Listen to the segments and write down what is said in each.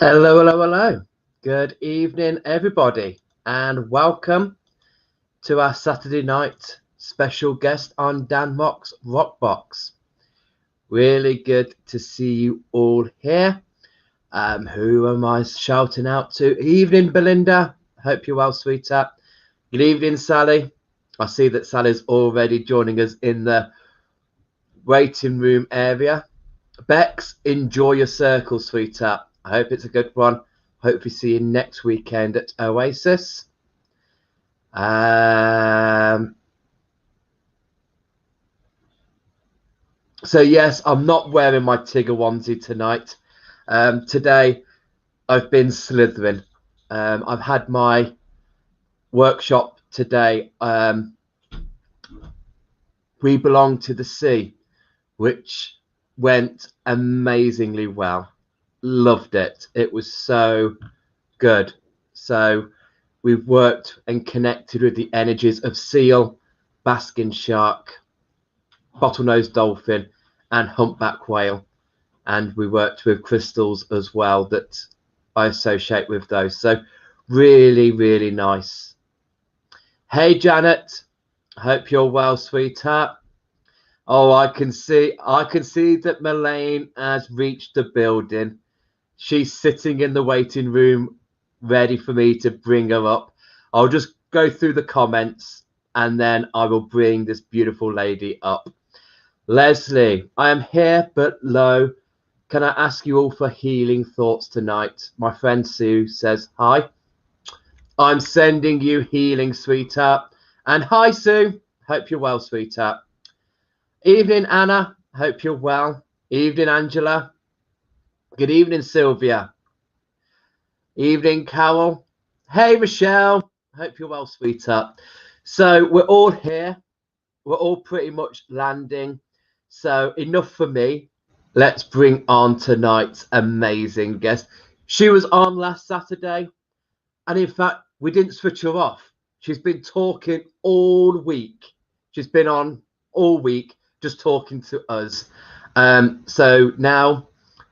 Hello, hello, hello. Good evening, everybody, and welcome to our Saturday night special guest on Dan Mock's Rock Box. Really good to see you all here. Who am I shouting out to? Evening, Belinda. Hope you're well, sweetheart. Good evening, Sally. I see that Sally's already joining us in the waiting room area. Bex, enjoy your circle, sweetheart. I hope it's a good one. Hope we see you next weekend at Oasis. So yes, I'm not wearing my Tigger onesie tonight. Today, I've been slithering. I've had my workshop today. We Belong to the Sea, which went amazingly well. Loved it. It was so good. So we've worked and connected with the energies of seal, basking shark, bottlenose dolphin, and humpback whale. And we worked with crystals as well that I associate with those. So really, really nice. Hey, Janet. Hope you're well, sweetheart. Oh, I can see that Melayne has reached the building. She's sitting in the waiting room, ready for me to bring her up. I'll just go through the comments and then I will bring this beautiful lady up. Leslie, I am here but low. Can I ask you all for healing thoughts tonight? My friend Sue says hi. I'm sending you healing, sweetheart. And hi, Sue. Hope you're well, sweetheart. Evening, Anna. Hope you're well. Evening, Angela. Good evening, Sylvia. Evening, Carol. Hey, Michelle. Hope you're well, sweetheart. So we're all here. We're all pretty much landing. So enough for me. Let's bring on tonight's amazing guest. She was on last Saturday. And in fact, we didn't switch her off. She's been talking all week. She's been on all week just talking to us. So now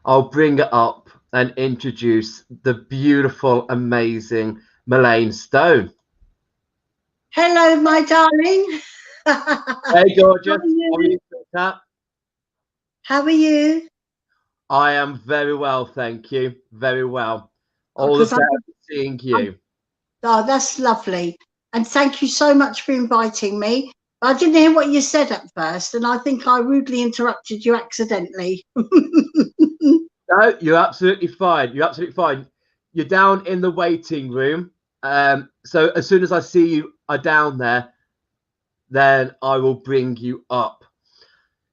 I'll bring her up and introduce the beautiful, amazing Melayne Stone. Hello, my darling. Hey, gorgeous. How are you? How are you, sweetheart? How are you? I am very well, thank you. Very well. All the Because better for seeing you. oh, that's lovely. And thank you so much for inviting me. I didn't hear what you said at first, and I think I rudely interrupted you accidentally. No, you're absolutely fine. You're absolutely fine. You're down in the waiting room. So as soon as I see you are down there, then I will bring you up.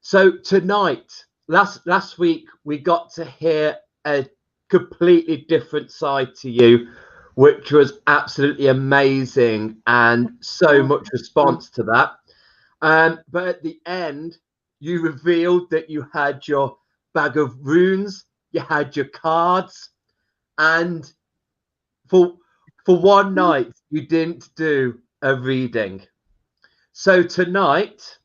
So tonight, last week, we got to hear a completely different side to you, which was absolutely amazing, and so much response to that. But at the end, you revealed that you had your bag of runes, you had your cards, and for one night you didn't do a reading. So tonight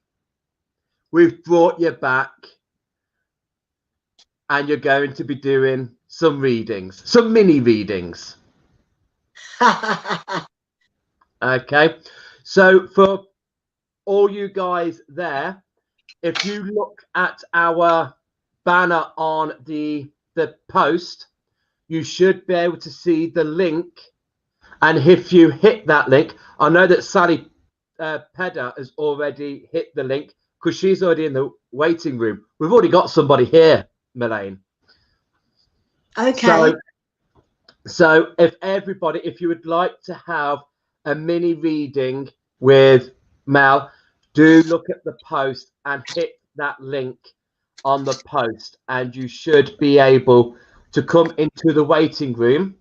we've brought you back and you're going to be doing some readings, some mini readings. Okay. So for all you guys there, if you look at our banner on the post, you should be able to see the link. And if you hit that link, I know that Sally Pedder has already hit the link because she's already in the waiting room. We've already got somebody here, Melayne. Okay. So if you would like to have a mini reading with Mel, do look at the post and hit that link on the post, and you should be able to come into the waiting room.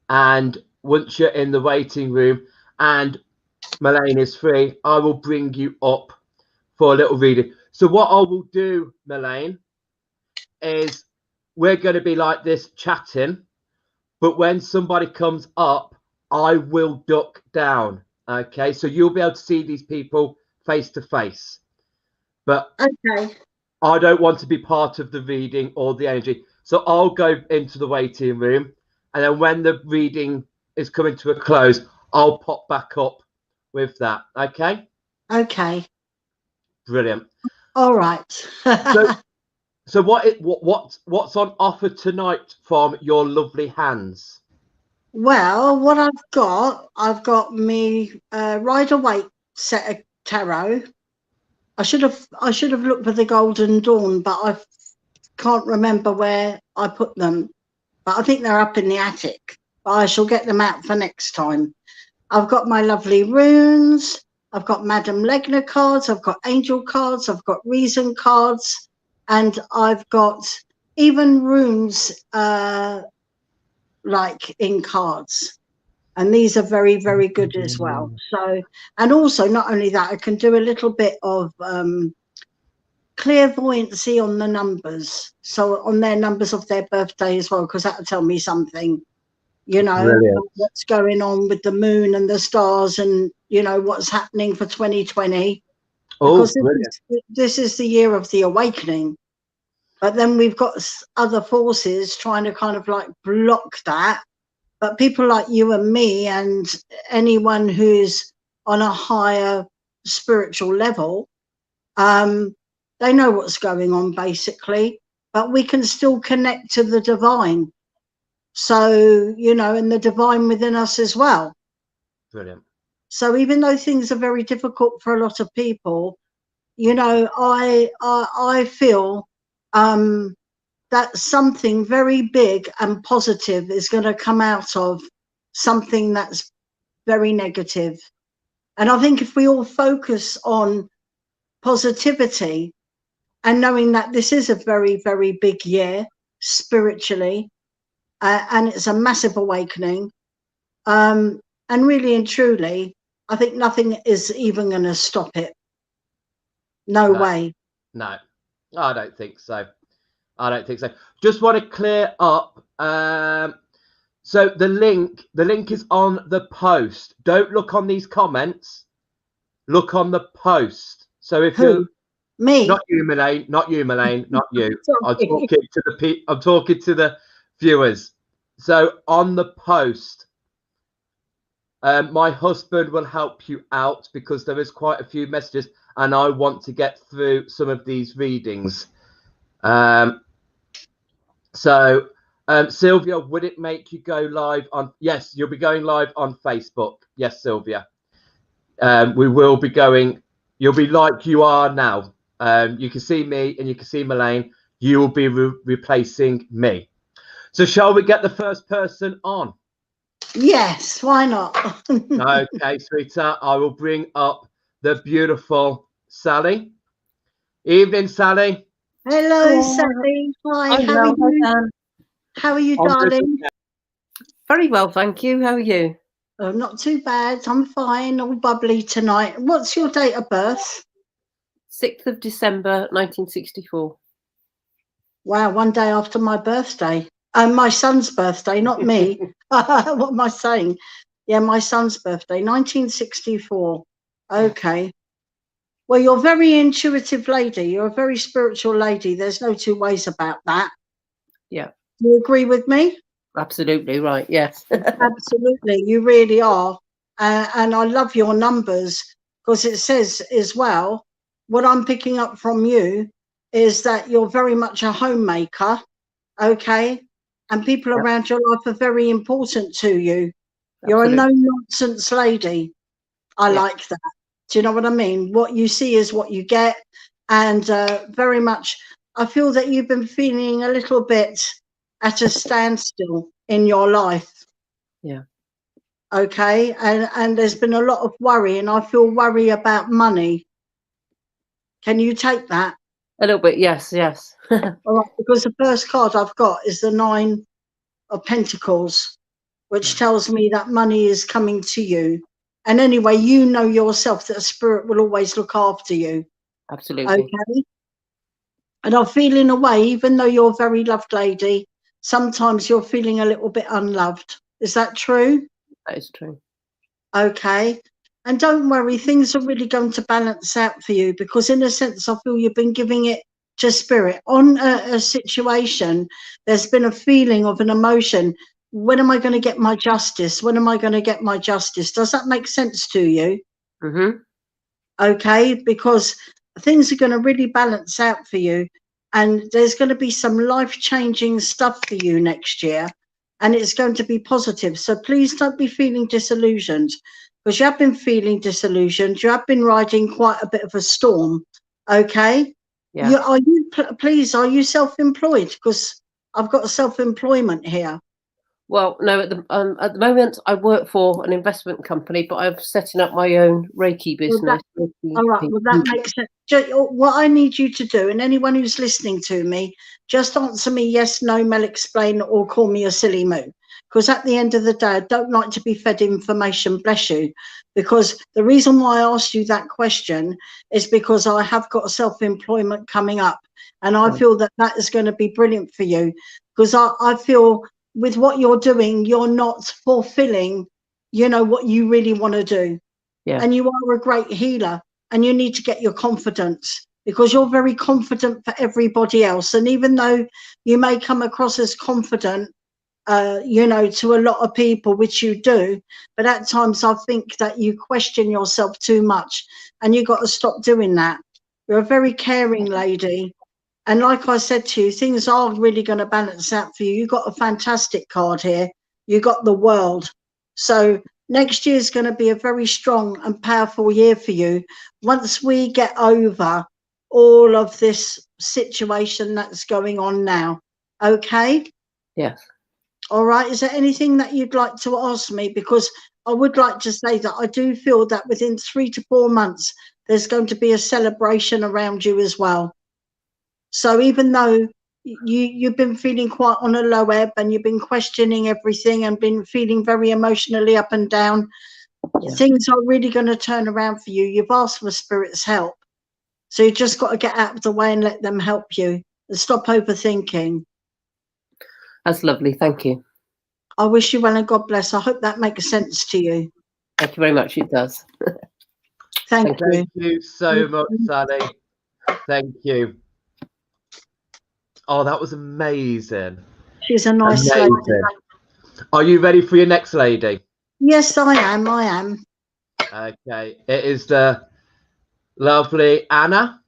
And once you're in the waiting room and Melayne is free, I will bring you up for a little reading. So what I will do, Melayne, is we're going to be like this chatting, but when somebody comes up, I will duck down. Okay, so you'll be able to see these people face to face. But Okay. I don't want to be part of the reading or the energy. So I'll go into the waiting room, and then when the reading is coming to a close, I'll pop back up with that. Okay? Okay. Brilliant. All right. So what's on offer tonight from your lovely hands? Well, what I've got me Rider-Waite set of tarot. I should have looked for the Golden Dawn, but I can't remember where I put them. But I think they're up in the attic. But I shall get them out for next time. I've got my lovely runes. I've got Madame Legner cards. I've got angel cards. I've got reason cards, and I've got even runes like in cards. And these are very, very good as well. So, and also not only that, I can do a little bit of clairvoyancy on the numbers. So on their numbers of their birthday as well, because that'll tell me something, you know, Brilliant. what's going on with the moon and the stars, and, you know, what's happening for 2020. Because this is the year of the awakening. But then we've got other forces trying to kind of like block that. But people like you and me and anyone who's on a higher spiritual level, they know what's going on basically, but we can still connect to the divine. So, you know, and the divine within us as well. Brilliant. So even though things are very difficult for a lot of people, you know, I feel that something very big and positive is going to come out of something that's very negative. And I think if we all focus on positivity and knowing that this is a very, very big year spiritually, and it's a massive awakening, and really and truly, I think nothing is even going to stop it. No way. No, I don't think so. I don't think so. Just want to clear up. So the link is on the post. Don't look on these comments. Look on the post. So if you, me, not you, Melayne, not you, I'm talking to the viewers. So on the post, my husband will help you out because there is quite a few messages, and I want to get through some of these readings. So Sylvia, would it make you go live on? Yes, you'll be going live on Facebook. Yes, Sylvia. We will be going. You'll be like you are now. You can see me and you can see Melayne. You will be replacing me. So shall we get the first person on? Yes, why not? Okay, sweetheart. I will bring up the beautiful Sally. Evening, Sally. Hello, Sally. Hi, how are you, darling? Very well, thank you. How are you? Oh, not too bad. I'm fine. All bubbly tonight. What's your date of birth? 6th of December, 1964. Wow, one day after my birthday. My son's birthday, not me. What am I saying? Yeah, my son's birthday, 1964. Okay. Well, you're a very intuitive lady. You're a very spiritual lady. There's no two ways about that. Yeah. Do you agree with me? Absolutely right, yes. Absolutely, you really are. And I love your numbers, because it says as well, what I'm picking up from you is that you're very much a homemaker, okay? And people around your life are very important to you. You're a no-nonsense lady. I like that. Do you know what I mean? What you see is what you get. And very much, I feel that you've been feeling a little bit at a standstill in your life. Yeah. Okay. And there's been a lot of worry, and I feel worry about money. Can you take that? A little bit, yes. All right, because the first card I've got is the 9 of Pentacles, which tells me that money is coming to you. And anyway, you know yourself that spirit will always look after you. Absolutely. Okay. And I feel in a way, even though you're a very loved lady, sometimes you're feeling a little bit unloved. Is that true? That is true. Okay. And don't worry, things are really going to balance out for you, because in a sense, I feel you've been giving it to spirit on a situation. There's been a feeling of an emotion. When am I going to get my justice? When am I going to get my justice? Does that make sense to you? Mm-hmm. Okay, because things are going to really balance out for you, and there's going to be some life-changing stuff for you next year, and it's going to be positive. So please don't be feeling disillusioned, because you have been feeling disillusioned. You have been riding quite a bit of a storm. Okay. Yeah. Please, are you self-employed? Because I've got self-employment here. Well, no, at the moment I work for an investment company, but I'm setting up my own Reiki business. All right, well, that makes sense. What I need you to do, and anyone who's listening to me, just answer me yes, no, Mel, explain, or call me a silly moo. Because at the end of the day, I don't like to be fed information, bless you. Because the reason why I asked you that question is because I have got self-employment coming up. And I feel that that is going to be brilliant for you. Because I feel with what you're doing, you're not fulfilling, you know, what you really want to do. Yeah. And you are a great healer, and you need to get your confidence, because you're very confident for everybody else. And even though you may come across as confident, you know, to a lot of people, which you do, but at times I think that you question yourself too much, and you've got to stop doing that. You're a very caring lady. And like I said to you, things are really going to balance out for you. You got a fantastic card here. You got the World. So next year is going to be a very strong and powerful year for you. Once we get over all of this situation that's going on now. Okay? Yes. All right. Is there anything that you'd like to ask me? Because I would like to say that I do feel that within 3 to 4 months, there's going to be a celebration around you as well. So even though you've been feeling quite on a low ebb, and you've been questioning everything and been feeling very emotionally up and down, things are really going to turn around for you. You've asked for Spirit's help. So you just got to get out of the way and let them help you, and stop overthinking. That's lovely. Thank you. I wish you well, and God bless. I hope that makes sense to you. Thank you very much. It does. Thank you. Thank you so much, Sally. Thank you. Oh, that was amazing. She's a nice lady. Are you ready for your next lady? Yes, I am. I am. Okay. It is the lovely Anna.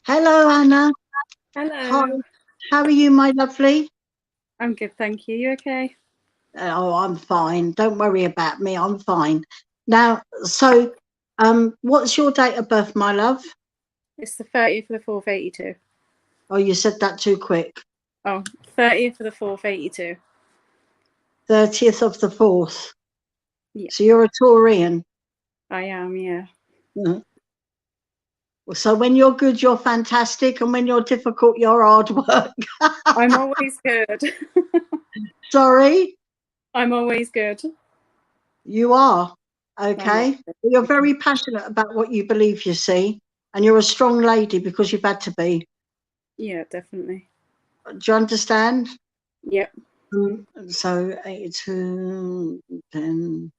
Hello, Anna. Hello. Hi. How are you, my lovely? I'm good, thank you. You okay? Oh, I'm fine. Don't worry about me. I'm fine. Now, so, what's your date of birth, my love? It's the 30th of the 4th, 82. Oh, you said that too quick. Oh, 30th of the 4th, 82. 30th of the 4th. Yeah. So you're a Taurian. I am, yeah. Mm-hmm. So when you're good, you're fantastic, and when you're difficult, you're hard work. I'm always good. Sorry? I'm always good. You are. Okay. You're very passionate about what you believe, you see, and you're a strong lady because you've had to be. Yeah, definitely. Do you understand? Yep. So 82, 10.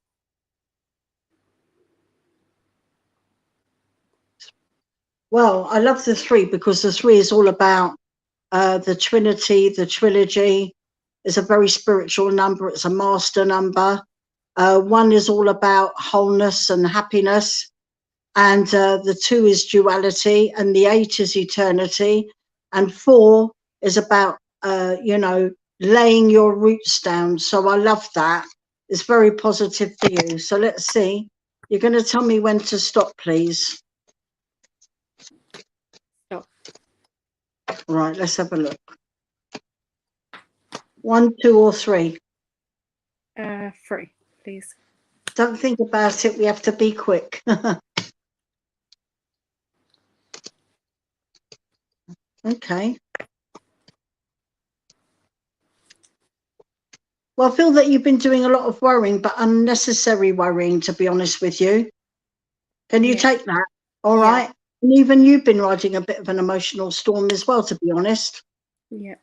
Well, I love the 3 because the 3 is all about the Trinity, the trilogy. It's a very spiritual number. It's a master number. 1 is all about wholeness and happiness. And the 2 is duality, and the 8 is eternity. And 4 is about, you know, laying your roots down. So I love that. It's very positive for you. So let's see. You're going to tell me when to stop, please. Stop. Right, let's have a look. 1, 2, or 3? 3, please. Don't think about it. We have to be quick. Okay. Well, I feel that you've been doing a lot of worrying, but unnecessary worrying, to be honest with you. Can you take that? All right. And even you've been riding a bit of an emotional storm as well, to be honest. Yeah.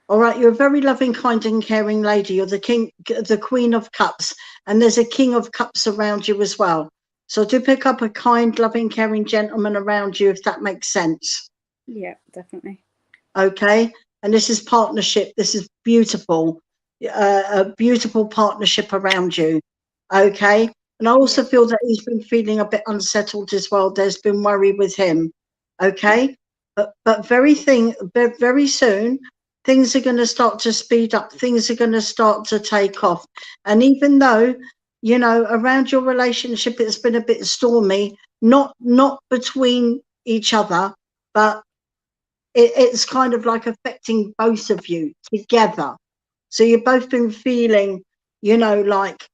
All right. You're a very loving, kind and caring lady. You're the Queen of Cups, and there's a King of Cups around you as well. So do pick up a kind, loving, caring gentleman around you, if that makes sense. Yeah, definitely. Okay. And this is partnership. This is beautiful. A beautiful partnership around you. Okay. And I also feel that he's been feeling a bit unsettled as well. There's been worry with him. Okay. But very soon, things are going to start to speed up. Things are going to start to take off. And even though, you know, around your relationship, it's been a bit stormy, not between each other, but it's kind of like affecting both of you together. So you've both been feeling, you know, like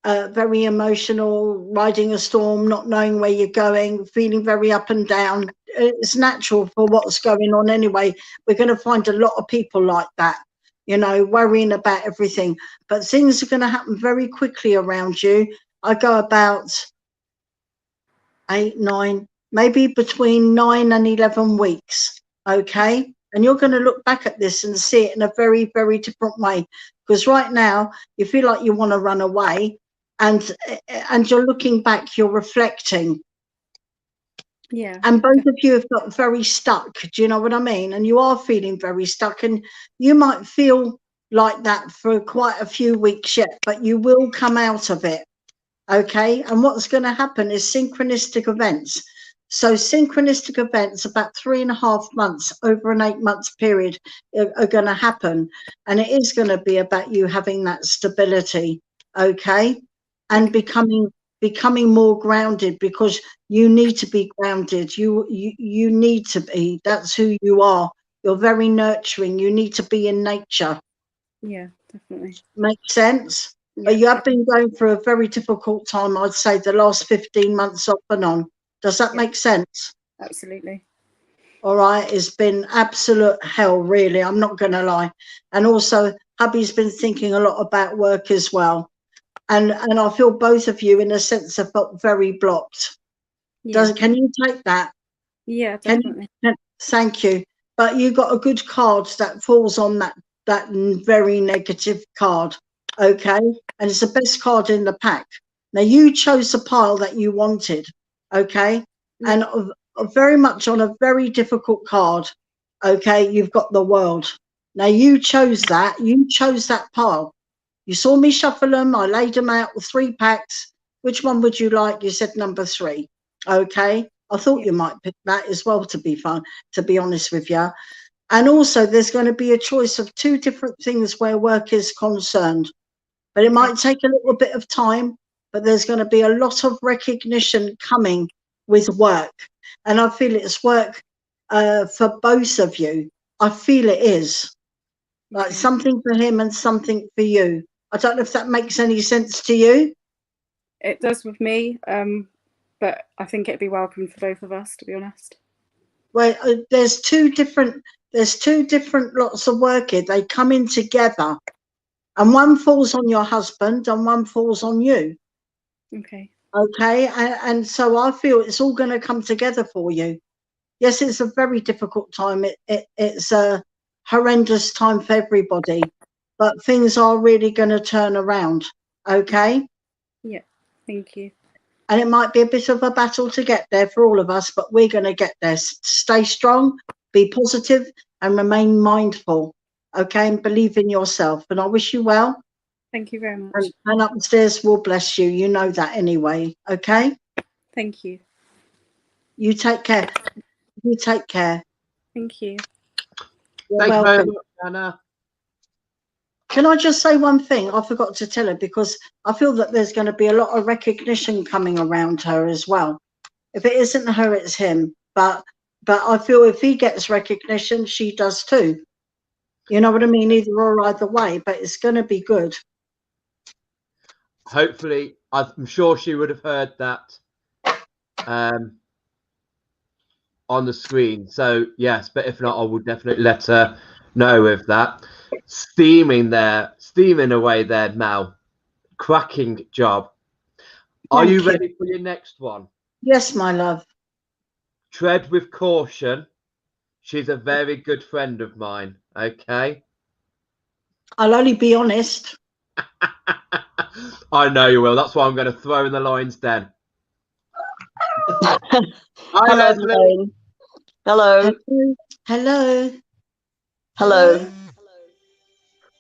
very emotional, riding a storm, not knowing where you're going, feeling very up and down. It's natural for what's going on anyway. We're going to find a lot of people like that, you know, worrying about everything. But things are going to happen very quickly around you. I go about 8, 9, maybe between 9 and 11 weeks. Okay. And you're going to look back at this and see it in a very, very different way. Because right now you feel like you want to run away, and you're looking back, you're reflecting. Yeah. And both of you have got very stuck. Do you know what I mean? And you are feeling very stuck, and you might feel like that for quite a few weeks yet, but you will come out of it. Okay. And what's going to happen is synchronistic events. So synchronistic events about 3.5 months over an 8 months period are going to happen. And it is going to be about you having that stability. Okay. And becoming more grounded, because you need to be grounded. You need to be. That's who you are. You're very nurturing. You need to be in nature. Yeah, definitely. Makes sense? Yeah, But you have been going through a very difficult time, I'd say, the last 15 months off and on. Does that make sense? absolutely. All right. It's been absolute hell, really. I'm not going to lie. And also, hubby's been thinking a lot about work as well. And I feel both of you, in a sense, have felt very blocked. Yeah, Can you take that? yeah, Can definitely. thank you. But you got a good card that falls on that very negative card. Okay. And it's the best card in the pack. Now you chose the pile that you wanted. Okay. And very much on a very difficult card. Okay. You've got the world. Now you chose that. You chose that pile. You saw me shuffle them. I laid them out with 3 packs. Which one would you like? You said number 3. Okay. I thought you might pick that as well, to be honest with you. And also there's going to be a choice of 2 different things where work is concerned. But it might take a little bit of time, but there's going to be a lot of recognition coming with work. And I feel it's work for both of you. I feel it is. Like something for him and something for you. I don't know if that makes any sense to you. It does with me, but I think it'd be welcome for both of us, to be honest. Well, there's two different lots of work here. They come in together, and one falls on your husband and one falls on you. Okay. Okay. And so I feel it's all going to come together for you. Yes, it's a very difficult time. It's a horrendous time for everybody, but things are really going to turn around. Okay. Yeah. Thank you. And it might be a bit of a battle to get there for all of us, but we're going to get there. Stay strong, be positive, and remain mindful. Okay. And believe in yourself. And I wish you well. Thank you very much. And upstairs will bless you. You know that anyway. Okay. Thank you. You take care. You take care. Thank you. You're Thank you welcome. very much, Anna. Can I just say one thing? I forgot to tell her, because I feel that there's going to be a lot of recognition coming around her as well. If it isn't her, it's him. But I feel if he gets recognition, she does too. You know what I mean? Either way, but it's going to be good. Hopefully, I'm sure she would have heard that on the screen. So yes, but if not, I will definitely let her know of that. Steaming away there, Mel. Cracking job. Are you ready for your next one? Yes, my love. Tread with caution. She's a very good friend of mine. Okay. I'll only be honest. I know you will. That's why I'm going to throw in the lines then. Hi, Hello, Leslie. Melayne. Hello. Hello. Hello.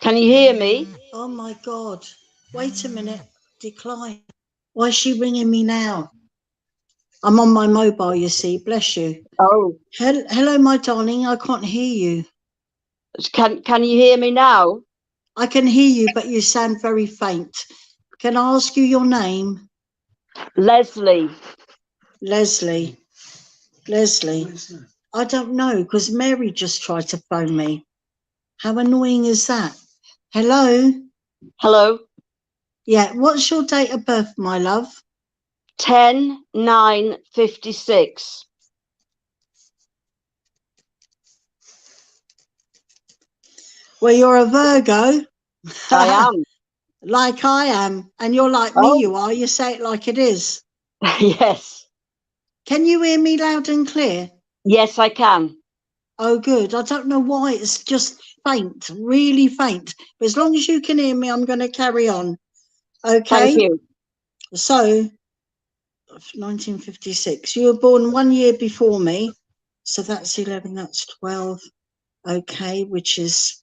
Can you hear me? Oh my God. Wait a minute. Decline. Why is she ringing me now? I'm on my mobile, you see. Bless you. Oh, Hello, my darling. I can't hear you. can you hear me now? I can hear you, but you sound very faint. Can I ask you your name? Leslie. Leslie. Leslie. I don't know, because Mary just tried to phone me. How annoying is that? Hello? Hello. Yeah, what's your date of birth, my love? 10/9/56. Well, you're a Virgo. I am. Like I am. And you're like me, Oh, you are. You say it like it is. yes. Can you hear me loud and clear? Yes, I can. Oh, good. I don't know why. It's just faint, really faint. But as long as you can hear me, I'm going to carry on. Okay? Thank you. So, 1956. You were born 1 year before me. So that's 11, that's 12. Okay, which is...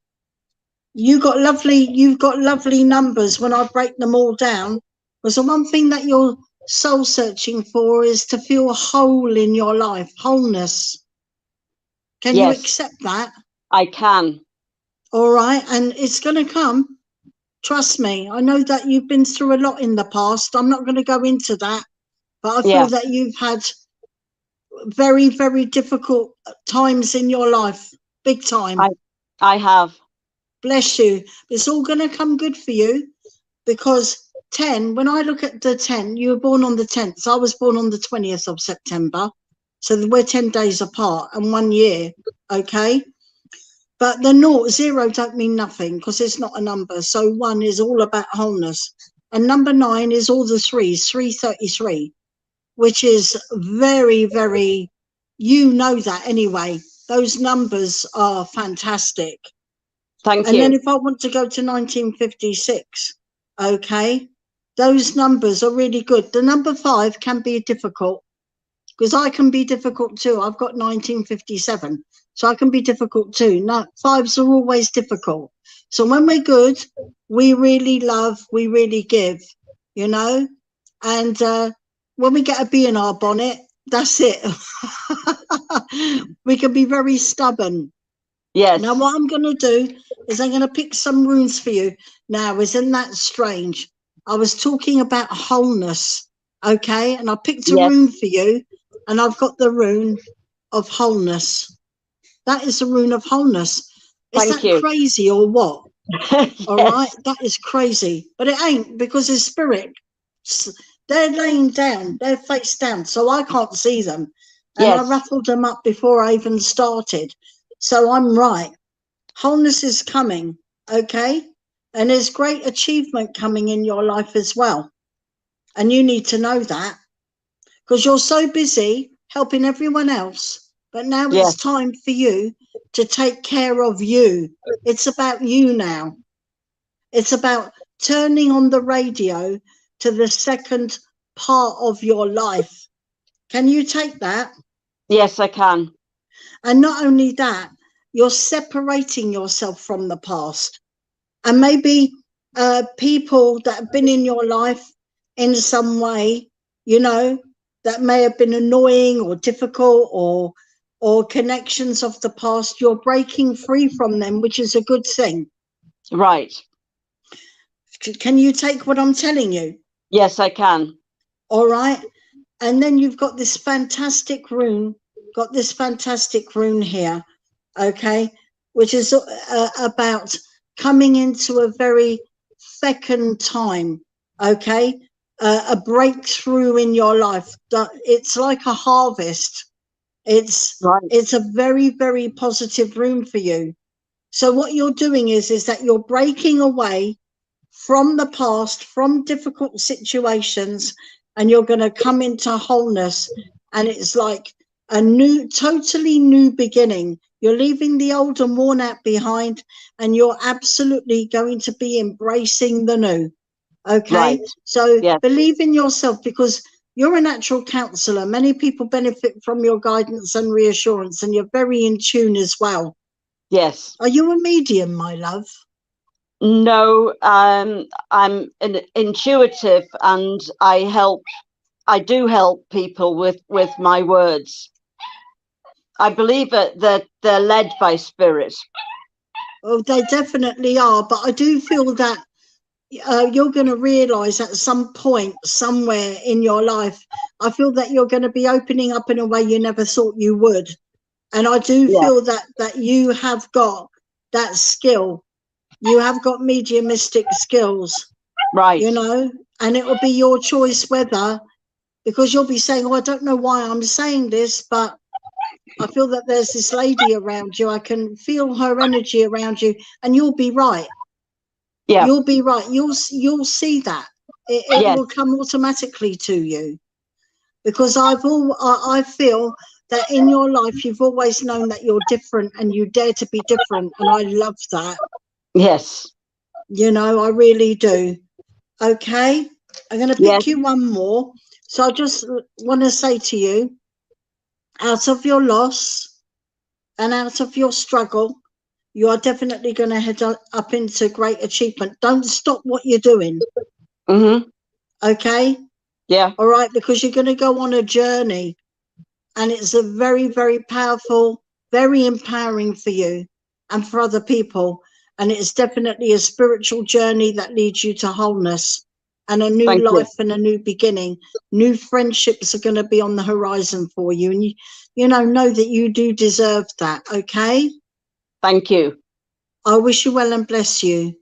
You've got lovely numbers when I break them all down. Because the one thing that you're soul searching for is to feel whole in your life, wholeness. Can you Yes, accept that? I can. All right, and it's going to come. Trust me. I know that you've been through a lot in the past. I'm not going to go into that, but I feel Yeah, that you've had very, very difficult times in your life, big time. I have. Bless you. It's all going to come good for you, because 10, when I look at the 10, you were born on the 10th. So I was born on the 20th of September. So we're 10 days apart and 1 year. Okay. But the 0 don't mean nothing, because it's not a number. So 1 is all about wholeness. And number 9 is all the threes, 333, which is very, very, you know that anyway. Those numbers are fantastic. Thank And then you. if I want to go to 1956, okay, those numbers are really good. The number 5 can be difficult, because I can be difficult too. I've got 1957, so I can be difficult too. No, 5s are always difficult. So when we're good, we really love, we really give, you know, and when we get a bee in our bonnet, that's it. We can be very stubborn. Yes. Now, what I'm going to do is I'm going to pick some runes for you. Now, isn't that strange? I was talking about wholeness, okay? And I picked a Yes. rune for you, and I've got the rune of wholeness. That is the rune of wholeness. Is Thank that you. crazy or what? Yes. All right, that is crazy. But it ain't, because it's spirit. They're laying down, they're face down, so I can't see them. And I Yes. raffled them up before I even started. So I'm right. Wholeness is coming, okay? And there's great achievement coming in your life as well. And you need to know that, because you're so busy helping everyone else. But now Yes. it's time for you to take care of you. It's about you now. It's about turning on the radio to the second part of your life. Can you take that? Yes, I can. And not only that, you're separating yourself from the past. And maybe people that have been in your life in some way, you know, that may have been annoying or difficult, or connections of the past, you're breaking free from them, which is a good thing. Right. Can you take what I'm telling you? Yes, I can. All right. And then you've got this fantastic rune, here, okay, which is about coming into a very fecund time, okay, a breakthrough in your life. It's like a harvest. It's a very, very positive rune for you. So what you're doing is that you're breaking away from the past, from difficult situations, and you're going to come into wholeness. And it's like a new, totally new beginning. You're leaving the old and worn out behind, and you're absolutely going to be embracing the new. Okay. Right. So Yes. believe in yourself, because You're a natural counsellor. Many people benefit from your guidance and reassurance, and you're very in tune as well. Yes. Are you a medium, my love? No, I'm an intuitive, and I do help people with my words. I believe that they're led by spirit. Oh, they definitely are. But I do feel that you're going to realise at some point, somewhere in your life, I feel that you're going to be opening up in a way you never thought you would. And I do feel that you have got that skill. You have got mediumistic skills, Right. you know, and it will be your choice whether, because you'll be saying, oh, I don't know why I'm saying this, but I feel that there's this lady around you. I can feel her energy around you, and you'll be right. Yeah. You'll be right. You'll see that. It will come automatically to you, because I feel that in your life you've always known that you're different and you dare to be different, and I love that. Yes. You know, I really do. Okay, I'm going to pick you one more. So I just want to say to you, out of your loss and out of your struggle, you are definitely going to head up into great achievement. Don't stop what you're doing. Mm-hmm. Okay? Yeah. All right, because you're going to go on a journey, and it's a very, very powerful, very empowering for you and for other people. And it's definitely a spiritual journey that leads you to wholeness and a new life and a new beginning. New friendships are going to be on the horizon for you. And you know that you do deserve that. Okay? Thank you. I wish you well and bless you.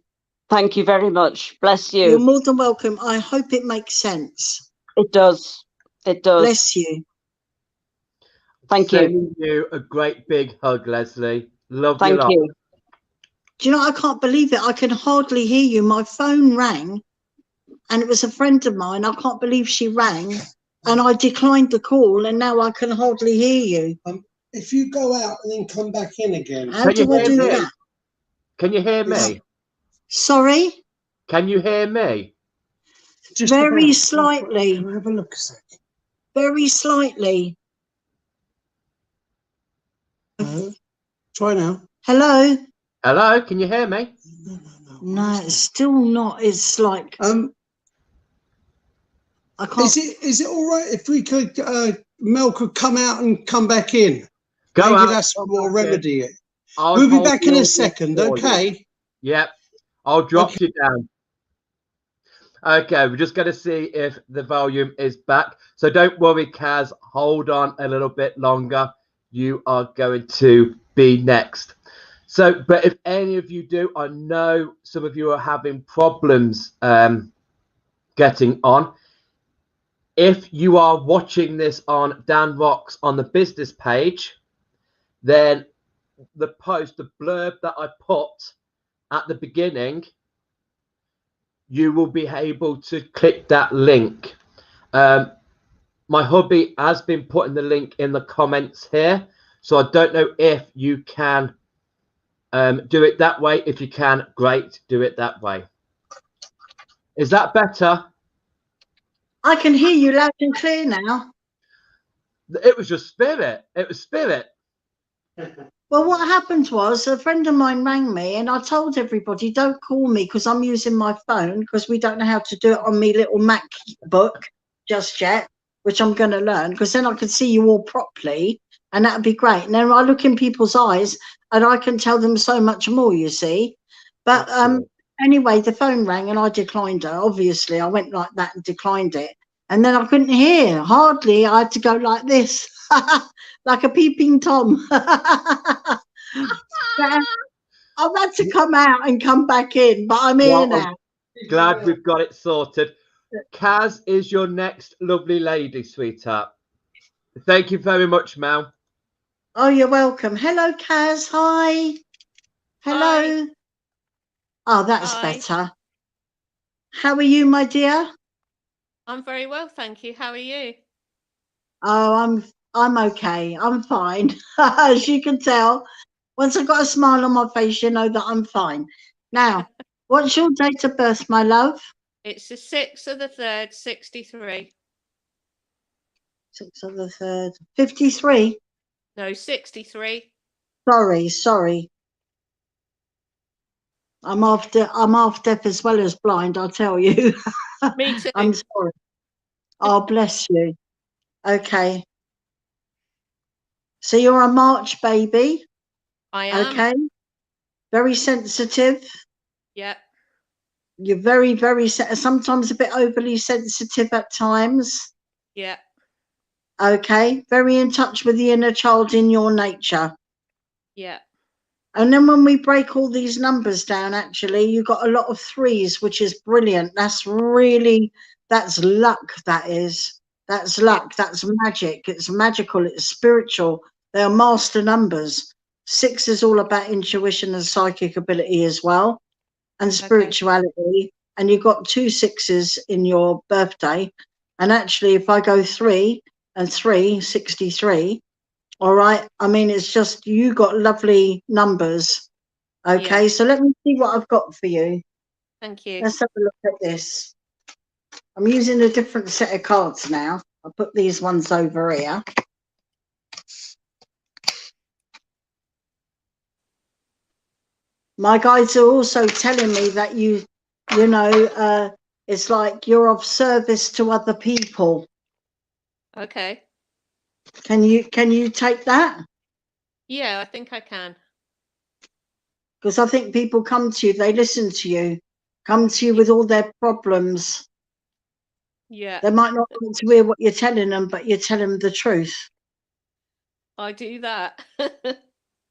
Thank you very much. Bless you. You're more than welcome. I hope it makes sense. It does. It does. Bless you. Thank you. Sending you a great big hug, Leslie. Love you. Thank you. Do you know, I can't believe it. I can hardly hear you. My phone rang, and it was a friend of mine. I can't believe she rang, and I declined the call, and now I can hardly hear you. If you go out and then come back in again. How do I do that? Can you hear me? Sorry? Can you hear me? Just very about. slightly. Can I have a look a sec? Very slightly. Try now. Hello? Hello, can you hear me? No, it's still not. It's like I can't. Is it all right if we could Mel could come out and come back in? Go Maybe out, that's what remedy it. I'll We'll be hold back the in a audio second, for you. okay? Yep, I'll drop you down. Okay, we're just going to see if the volume is back. So don't worry, Kaz, hold on a little bit longer. You are going to be next. So, but if any of you do, I know some of you are having problems getting on. If you are watching this on Dan ROX on the business page, then the post, the blurb that I put at the beginning, you will be able to click that link. My hubby has been putting the link in the comments here, so I don't know if you can do it that way. If you can, great, do it that way. Is that better? I can hear you loud and clear now. It was just spirit. It was spirit. Well, what happened was a friend of mine rang me, and I told everybody, don't call me because I'm using my phone, because we don't know how to do it on me little MacBook just yet, which I'm going to learn, because then I can see you all properly, and that would be great. And then I look in people's eyes and I can tell them so much more, you see. But anyway, the phone rang and I declined it. Obviously, I went like that and declined it. And then I couldn't hear, hardly. I had to go like this, like a peeping Tom. I've had to come out and come back in, but I'm here now. Glad we've got it sorted. Kaz is your next lovely lady, sweetheart. Thank you very much, Mel. Oh, you're welcome. Hello, Kaz. Hi. Hello. Hi. Oh, that's better. How are you, my dear? I'm very well, thank you. How are you? Oh, I'm okay. I'm fine. As you can tell, once I've got a smile on my face, you know that I'm fine. Now, what's your date of birth, my love? It's the 6th of the 3rd, 63. 6 of the 3rd. 53. No, 63. Sorry. I'm half deaf as well as blind, I'll tell you. Me too. I'm sorry. Oh, bless you. Okay. So you're a March baby. I am. Okay. Very sensitive. Yeah. You're very, very, sometimes a bit overly sensitive at times. Yeah. Okay. Very in touch with the inner child in your nature. Yeah. And then when we break all these numbers down, actually, you got a lot of 3s, which is brilliant. That's luck, that is. That's luck. That's magic. It's magical. It's spiritual. They are master numbers. 6 is all about intuition and psychic ability as well, and spirituality. And you've got 2 6s in your birthday. And actually, if I go 3 and 3, 63, all right. I mean, it's just, you got lovely numbers. Okay. Yeah. So let me see what I've got for you. Thank you. Let's have a look at this. I'm using a different set of cards now. I'll put these ones over here. My guides are also telling me that it's like you're of service to other people. Okay. Can you take that? Yeah, I think I can. Because I think people come to you, they listen to you, come to you with all their problems. Yeah. They might not want to hear what you're telling them, but you tell them the truth. I do that.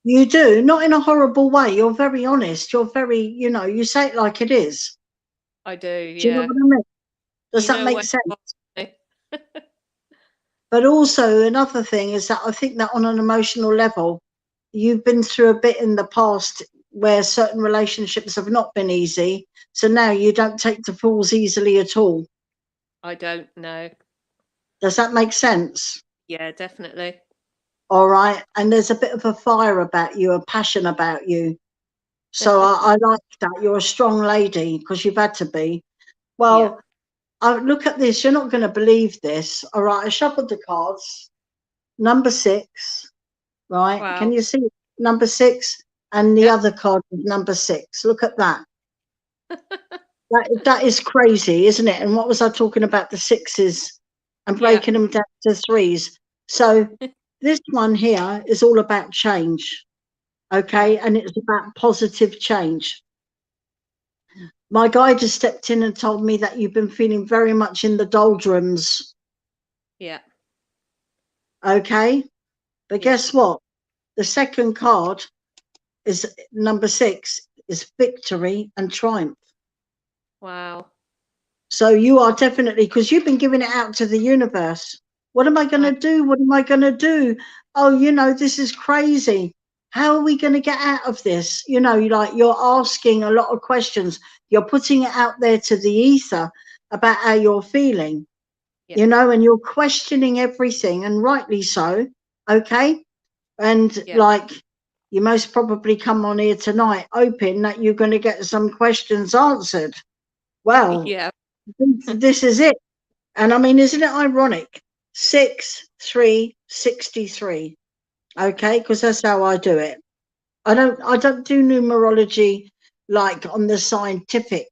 You do, not in a horrible way. You're very honest. You're very, you say it like it is. I do, Do you know yeah. what I mean? Does You that know make where sense? you are. But also another thing is that I think that on an emotional level, you've been through a bit in the past where certain relationships have not been easy. So now you don't take to fools easily at all. I don't know. Does that make sense? Yeah, definitely. All right. And there's a bit of a fire about you, a passion about you. So I like that. You're a strong lady because you've had to be. Well, look at this. You're not going to believe this. All right. I shuffled the cards. Number 6. Right. Wow. Can you see number 6? And the other card is number 6. Look at that. That is crazy, isn't it? And what was I talking about? The 6s and breaking them down to 3s. So this one here is all about change. Okay. And it's about positive change. My guide has stepped in and told me that you've been feeling very much in the doldrums. Yeah. Okay. But guess what? The second card is number 6, is victory and triumph. Wow. So you are definitely, because you've been giving it out to the universe. What am I going to do? What am I going to do? Oh, this is crazy. How are we going to get out of this? You're asking a lot of questions. You're putting it out there to the ether about how you're feeling, and you're questioning everything, and rightly so. Okay. And you most probably come on here tonight hoping that you're going to get some questions answered. Well, this is it. And I mean, isn't it ironic? 6, 3, 63. Okay, because that's how I do it. I don't do numerology like on the scientific.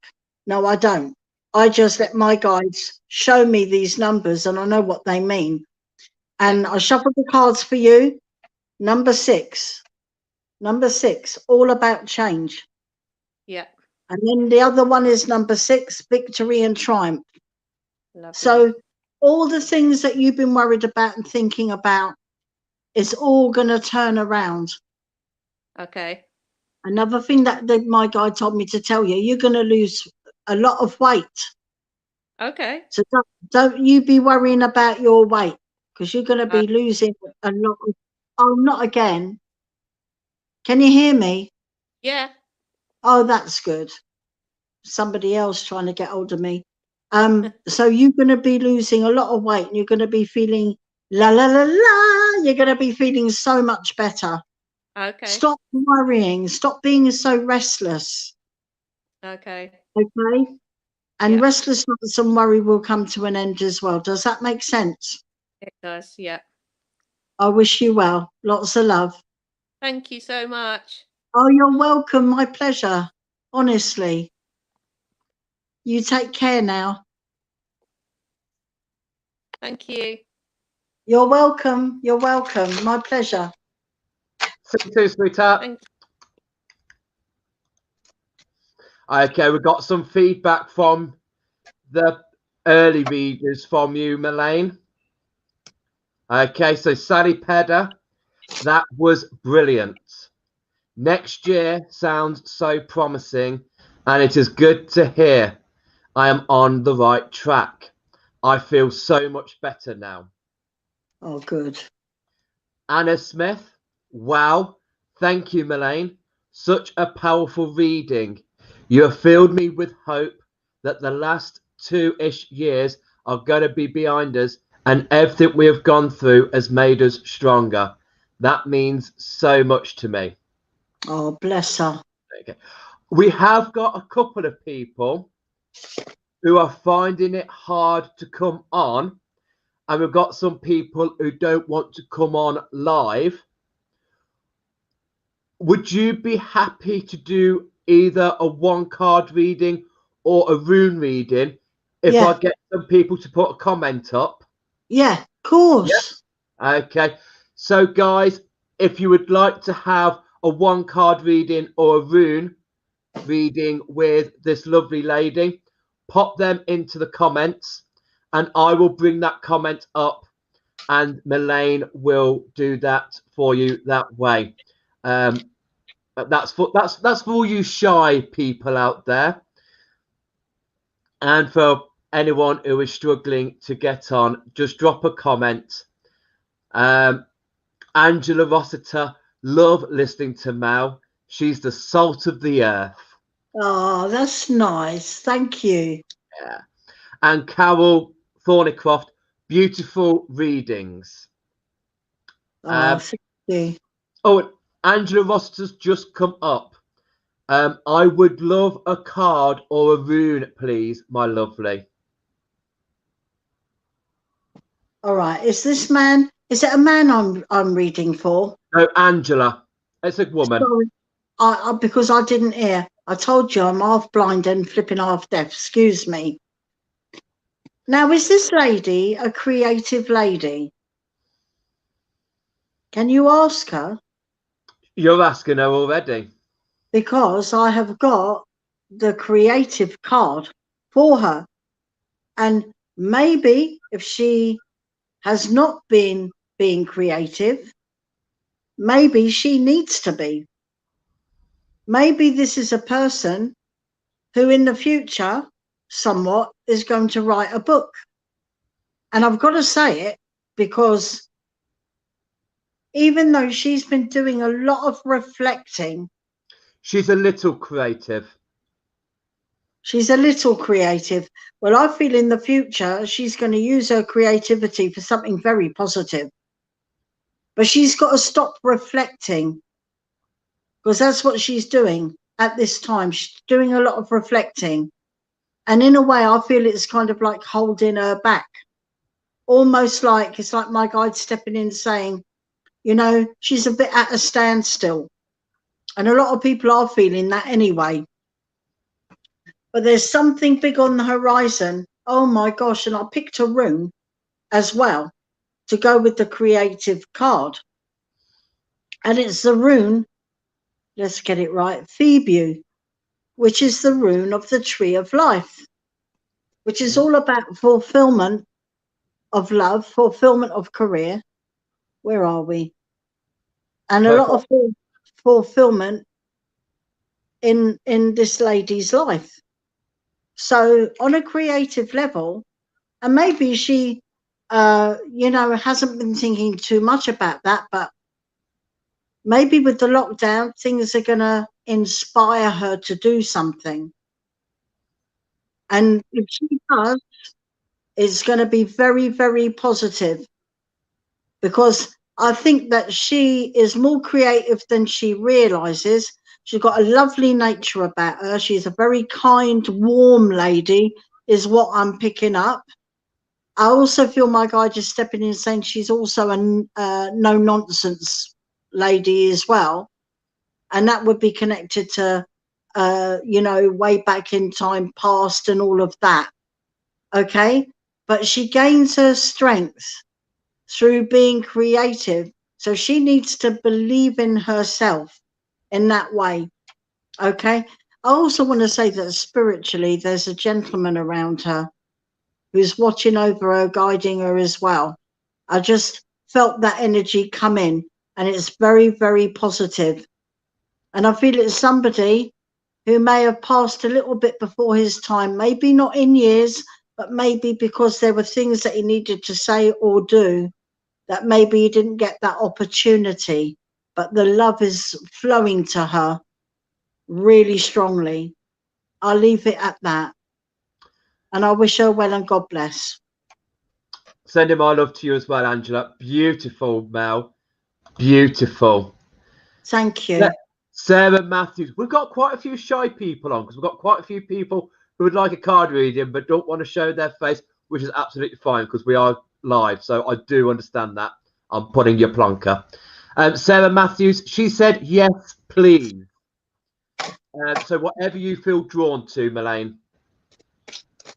No, I don't. I just let my guides show me these numbers and I know what they mean. And I shuffle the cards for you. Number 6. Number 6, all about change. Yeah. And then the other one is number 6, victory and triumph. Lovely. So all the things that you've been worried about and thinking about is all going to turn around. Okay. Another thing that my guide told me to tell you, you're going to lose a lot of weight. Okay. So don't you be worrying about your weight, because you're going to be losing a lot of, oh, not again. Can you hear me? Yeah. Oh, that's good. Somebody else trying to get hold of me. So you're going to be losing a lot of weight and you're going to be feeling la la la la. You're going to be feeling so much better. Okay. Stop worrying. Stop being so restless. Okay. Okay. And restlessness and worry will come to an end as well. Does that make sense? It does, yeah. I wish you well. Lots of love. Thank you so much. Oh, you're welcome. My pleasure. Honestly. You take care now. Thank you. You're welcome. You're welcome. My pleasure. See you soon, sweetheart. Thank Okay, we got some feedback from the early readers from you, Melayne. Okay, so Sally Pedder, that was brilliant. Next year sounds so promising, and it is good to hear I am on the right track. I feel so much better now. Oh, good. Anna Smith, wow. Thank you, Melayne. Such a powerful reading. You have filled me with hope that the last 2-ish years are going to be behind us, and everything we have gone through has made us stronger. That means so much to me. Oh, bless her. Okay. We have got a couple of people who are finding it hard to come on, and we've got some people who don't want to come on live. Would you be happy to do either a 1-card reading or a rune reading if Yeah. I get some people to put a comment up? Yeah, of course. Okay. So, guys, if you would like to have a 1-card reading or a rune reading with this lovely lady, pop them into the comments and I will bring that comment up and Melayne will do that for you that way. That's for all you shy people out there, and for anyone who is struggling to get on, just drop a comment. Angela Rossiter, love listening to Mel. She's the salt of the earth. Oh, that's nice. Thank you. Yeah. And Carol Thornycroft, beautiful readings. Oh, thank you. Oh, Angela Rossiter's just come up. I would love a card or a rune, please, my lovely. All right. Is this man? Is it a man I'm reading for? No, Angela. It's a woman. Sorry, because I didn't hear. I told you I'm half blind and flipping half deaf. Excuse me. Now, is this lady a creative lady? Can you ask her? You're asking her already. Because I have got the creative card for her. And maybe if she has not been being creative, maybe she needs to be. Maybe this is a person who in the future somewhat is going to write a book. And I've got to say it because even though she's been doing a lot of reflecting, she's a little creative. She's a little creative. Well, I feel in the future she's going to use her creativity for something very positive. But she's got to stop reflecting because that's what she's doing at this time. She's doing a lot of reflecting. And in a way, I feel it's kind of like holding her back. Almost like it's like my guide stepping in saying, you know, she's a bit at a standstill. And a lot of people are feeling that anyway. But there's something big on the horizon. Oh my gosh. And I picked a rune as well to go with the creative card. And it's the rune, let's get it right, Phoebe, which is the rune of the tree of life, which is all about fulfillment of love, fulfillment of career. Where are we? And a lot of fulfillment in this lady's life. So on a creative level, and maybe she, you know, hasn't been thinking too much about that, but maybe with the lockdown, things are going to inspire her to do something. And if she does, it's going to be very, very positive because I think that she is more creative than she realizes. She's got a lovely nature about her. She's a very kind, warm lady, is what I'm picking up. I also feel my guide just stepping in saying she's also a no nonsense lady as well, and that would be connected to you know, way back in time past and all of that. Okay, but she gains her strength through being creative, so she needs to believe in herself in that way. Okay, I also want to say that spiritually there's a gentleman around her who's watching over her, guiding her as well. I just felt that energy come in, and it's very, very positive. And I feel it's somebody who may have passed a little bit before his time, maybe not in years, but maybe because there were things that he needed to say or do that maybe he didn't get that opportunity. But the love is flowing to her really strongly. I'll leave it at that. And I wish her well and God bless. Sending my love to you as well, Angela. Beautiful, Mel. Beautiful. Thank you. Sarah Matthews. We've got quite a few shy people on because we've got quite a few people who would like a card reading but don't want to show their face, which is absolutely fine because we are live. So I do understand that. I'm putting your plonker. Sarah Matthews, she said, yes, please. So whatever you feel drawn to, Melayne.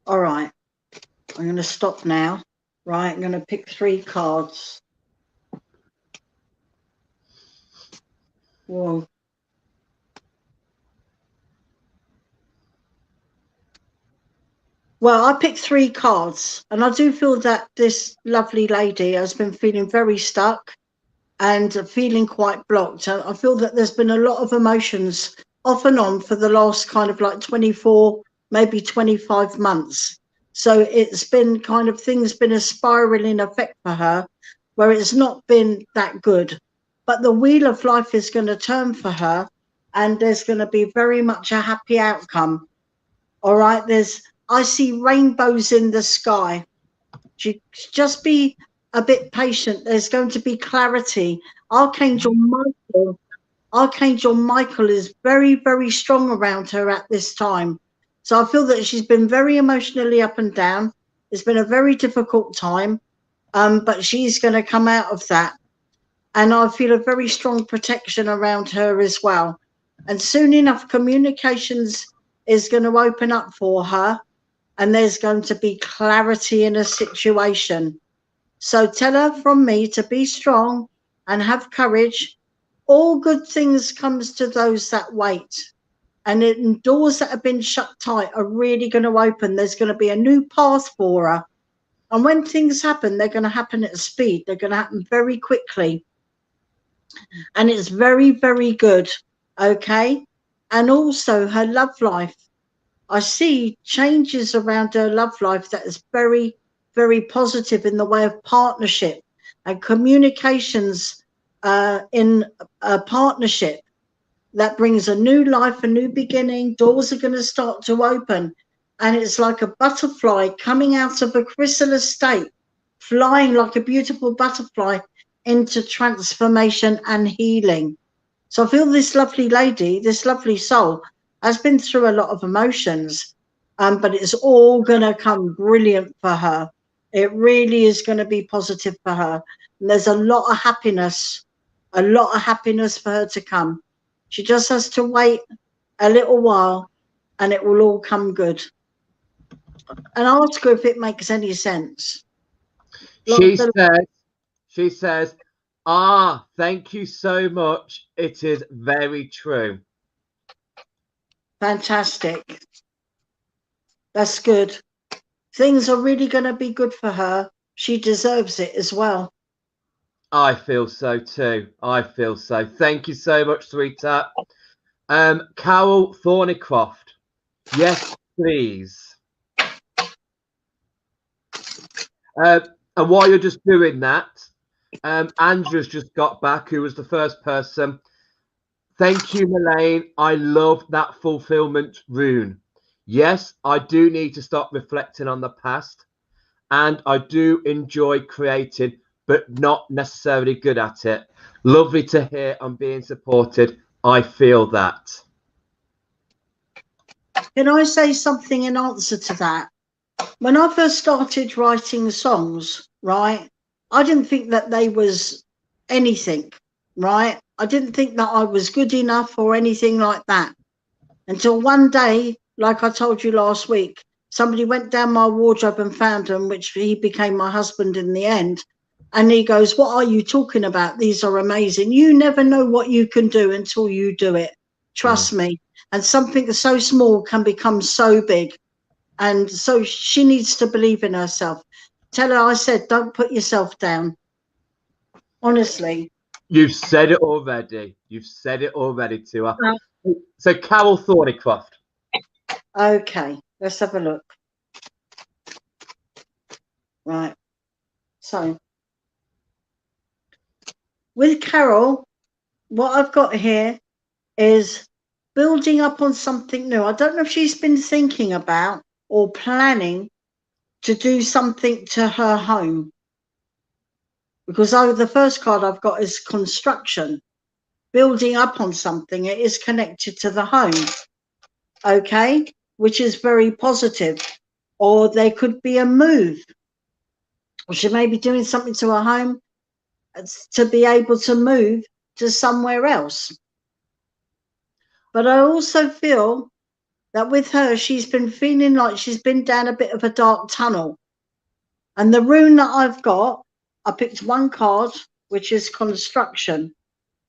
All right. I'm going to stop now. Right. I'm going to pick 3 cards. Whoa. Well, I picked 3 cards, and I do feel that this lovely lady has been feeling very stuck and feeling quite blocked. I feel that there's been a lot of emotions off and on for the last kind of like 24, maybe 25 months. So it's been kind of things been a spiraling effect for her where it's not been that good. But the wheel of life is going to turn for her, and there's going to be very much a happy outcome. All right. I see rainbows in the sky. Just be a bit patient. There's going to be clarity. Archangel Michael is very, very strong around her at this time. So I feel that she's been very emotionally up and down. It's been a very difficult time, but she's going to come out of that. And I feel a very strong protection around her as well. And soon enough, communications is going to open up for her. And there's going to be clarity in a situation. So tell her from me to be strong and have courage. All good things comes to those that wait. And doors that have been shut tight are really going to open. There's going to be a new path for her. And when things happen, they're going to happen at speed. They're going to happen very quickly. And it's very, very good. Okay. And also her love life. I see changes around her love life that is very, very positive in the way of partnership and communications in a partnership that brings a new life, a new beginning. Doors are going to start to open. And it's like a butterfly coming out of a chrysalis state, flying like a beautiful butterfly into transformation and healing. So I feel this lovely lady, this lovely soul, has been through a lot of emotions, but it's all going to come brilliant for her. It really is going to be positive for her. And there's a lot of happiness for her to come. She just has to wait a little while and it will all come good. And ask her if it makes any sense. She says, thank you so much. It is very true. Fantastic. That's good. Things are really going to be good for her. She deserves it as well. I feel so too. I feel so. Thank you so much, sweetheart. Carol Thornycroft. Yes, please. And while you're just doing that, Andrew's just got back, who was the first person. Thank you, Melayne. I love that fulfillment rune. Yes, I do need to stop reflecting on the past. And I do enjoy creating, but not necessarily good at it. Lovely to hear I'm being supported. I feel that. Can I say something in answer to that? When I first started writing songs, right, I didn't think that they was anything, right? I didn't think that I was good enough or anything like that. Until one day, like I told you last week, somebody went down my wardrobe and found them, which he became my husband in the end. And he goes, "What are you talking about? These are amazing. You never know what you can do until you do it. Trust me." And something so small can become so big. And so she needs to believe in herself. Tell her I said, don't put yourself down. Honestly. You've said it already. You've said it already to her. So Carol Thornycroft. Okay, let's have a look. Right. So with Carol, what I've got here is building up on something new. I don't know if she's been thinking about or planning to do something to her home. Because the first card I've got is construction. Building up on something, it is connected to the home. Okay, which is very positive. Or there could be a move. Or she may be doing something to her home to be able to move to somewhere else. But I also feel that with her, she's been feeling like she's been down a bit of a dark tunnel. And the rune that I've got, I picked one card, which is construction.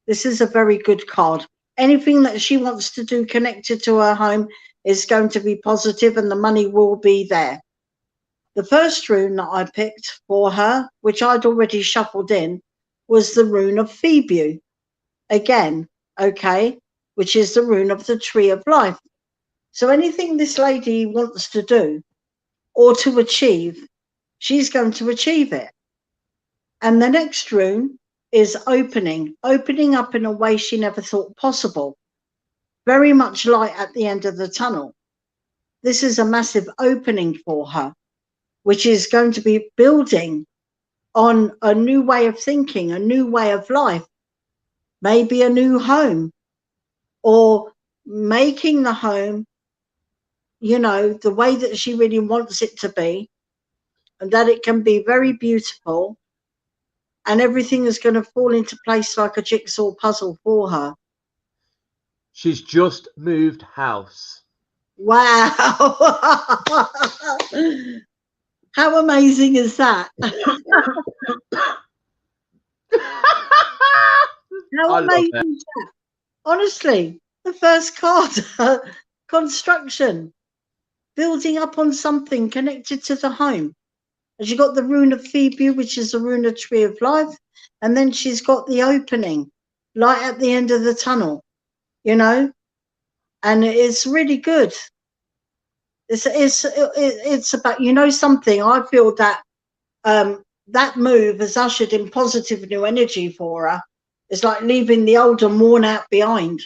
This is a very good card. Anything that she wants to do connected to her home is going to be positive and the money will be there. The first rune that I picked for her, which I'd already shuffled in, was the rune of Phoebe. Again, okay, which is the rune of the tree of life. So anything this lady wants to do or to achieve, she's going to achieve it. And the next rune is opening up in a way she never thought possible. Very much light at the end of the tunnel. This is a massive opening for her, which is going to be building on a new way of thinking, a new way of life, maybe a new home, or making the home, you know, the way that she really wants it to be, and that it can be very beautiful, and everything is going to fall into place like a jigsaw puzzle for her. She's just moved house. Wow. How amazing is that? How amazing is that? Honestly, the first card, construction, building up on something connected to the home. And she got the rune of Phoebe, which is the rune of tree of life. And then she's got the opening, light at the end of the tunnel, you know, and it's really good. It's about, you know, something. I feel that that move has ushered in positive new energy for her. It's like leaving the old and worn out behind.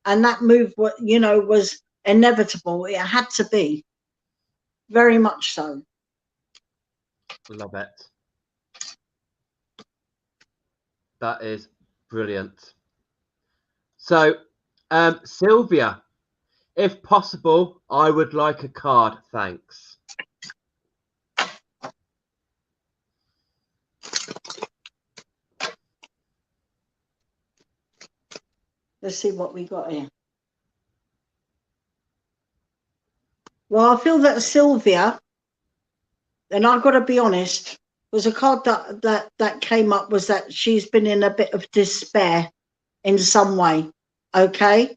And that move, you know, was inevitable. It had to be. Very much so. Love it. That is brilliant. So, Sylvia, if possible, I would like a card, thanks. Let's see what we got here. Well, I feel that Sylvia, and I've got to be honest, was a card that came up was that she's been in a bit of despair in some way. Okay,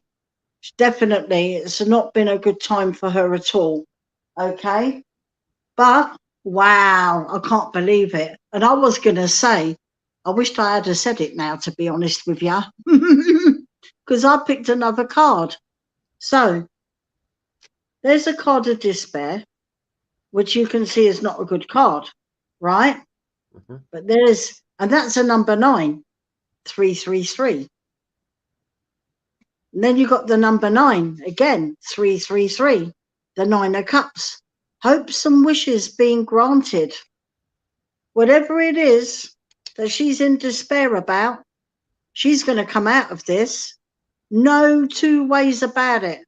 definitely, it's not been a good time for her at all. Okay, but wow, I can't believe it. And I was going to say, I wished I had said it now, to be honest with you, because I picked another card. So there's a card of despair, which you can see is not a good card, right? Mm-hmm. But and that's a number 9, 333. And then you got the number 9, again, 333, the 9 of cups. Hopes and wishes being granted. Whatever it is that she's in despair about, she's going to come out of this. No two ways about it.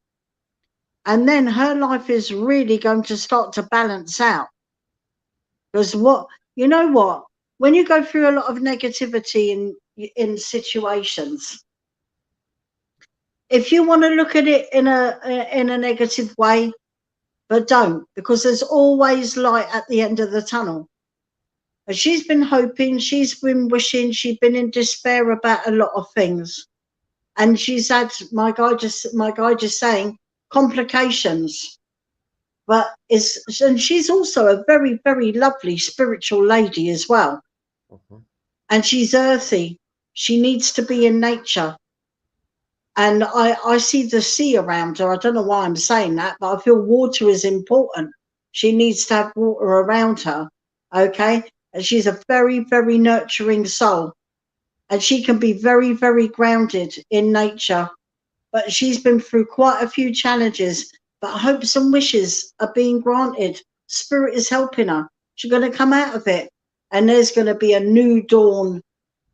And then her life is really going to start to balance out. Because what, you know what, when you go through a lot of negativity in situations, if you want to look at it in a negative way, but don't, because there's always light at the end of the tunnel. And she's been hoping, she's been wishing, she's been in despair about a lot of things. And she's had, my guy just saying, complications. But and she's also a very, very lovely spiritual lady as well. And she's earthy. She needs to be in nature. And I see the sea around her. I don't know why I'm saying that, but I feel water is important. She needs to have water around her, okay? And she's a very, very nurturing soul. And she can be very, very grounded in nature. But she's been through quite a few challenges, but hopes and wishes are being granted. Spirit is helping her. She's going to come out of it. And there's going to be a new dawn,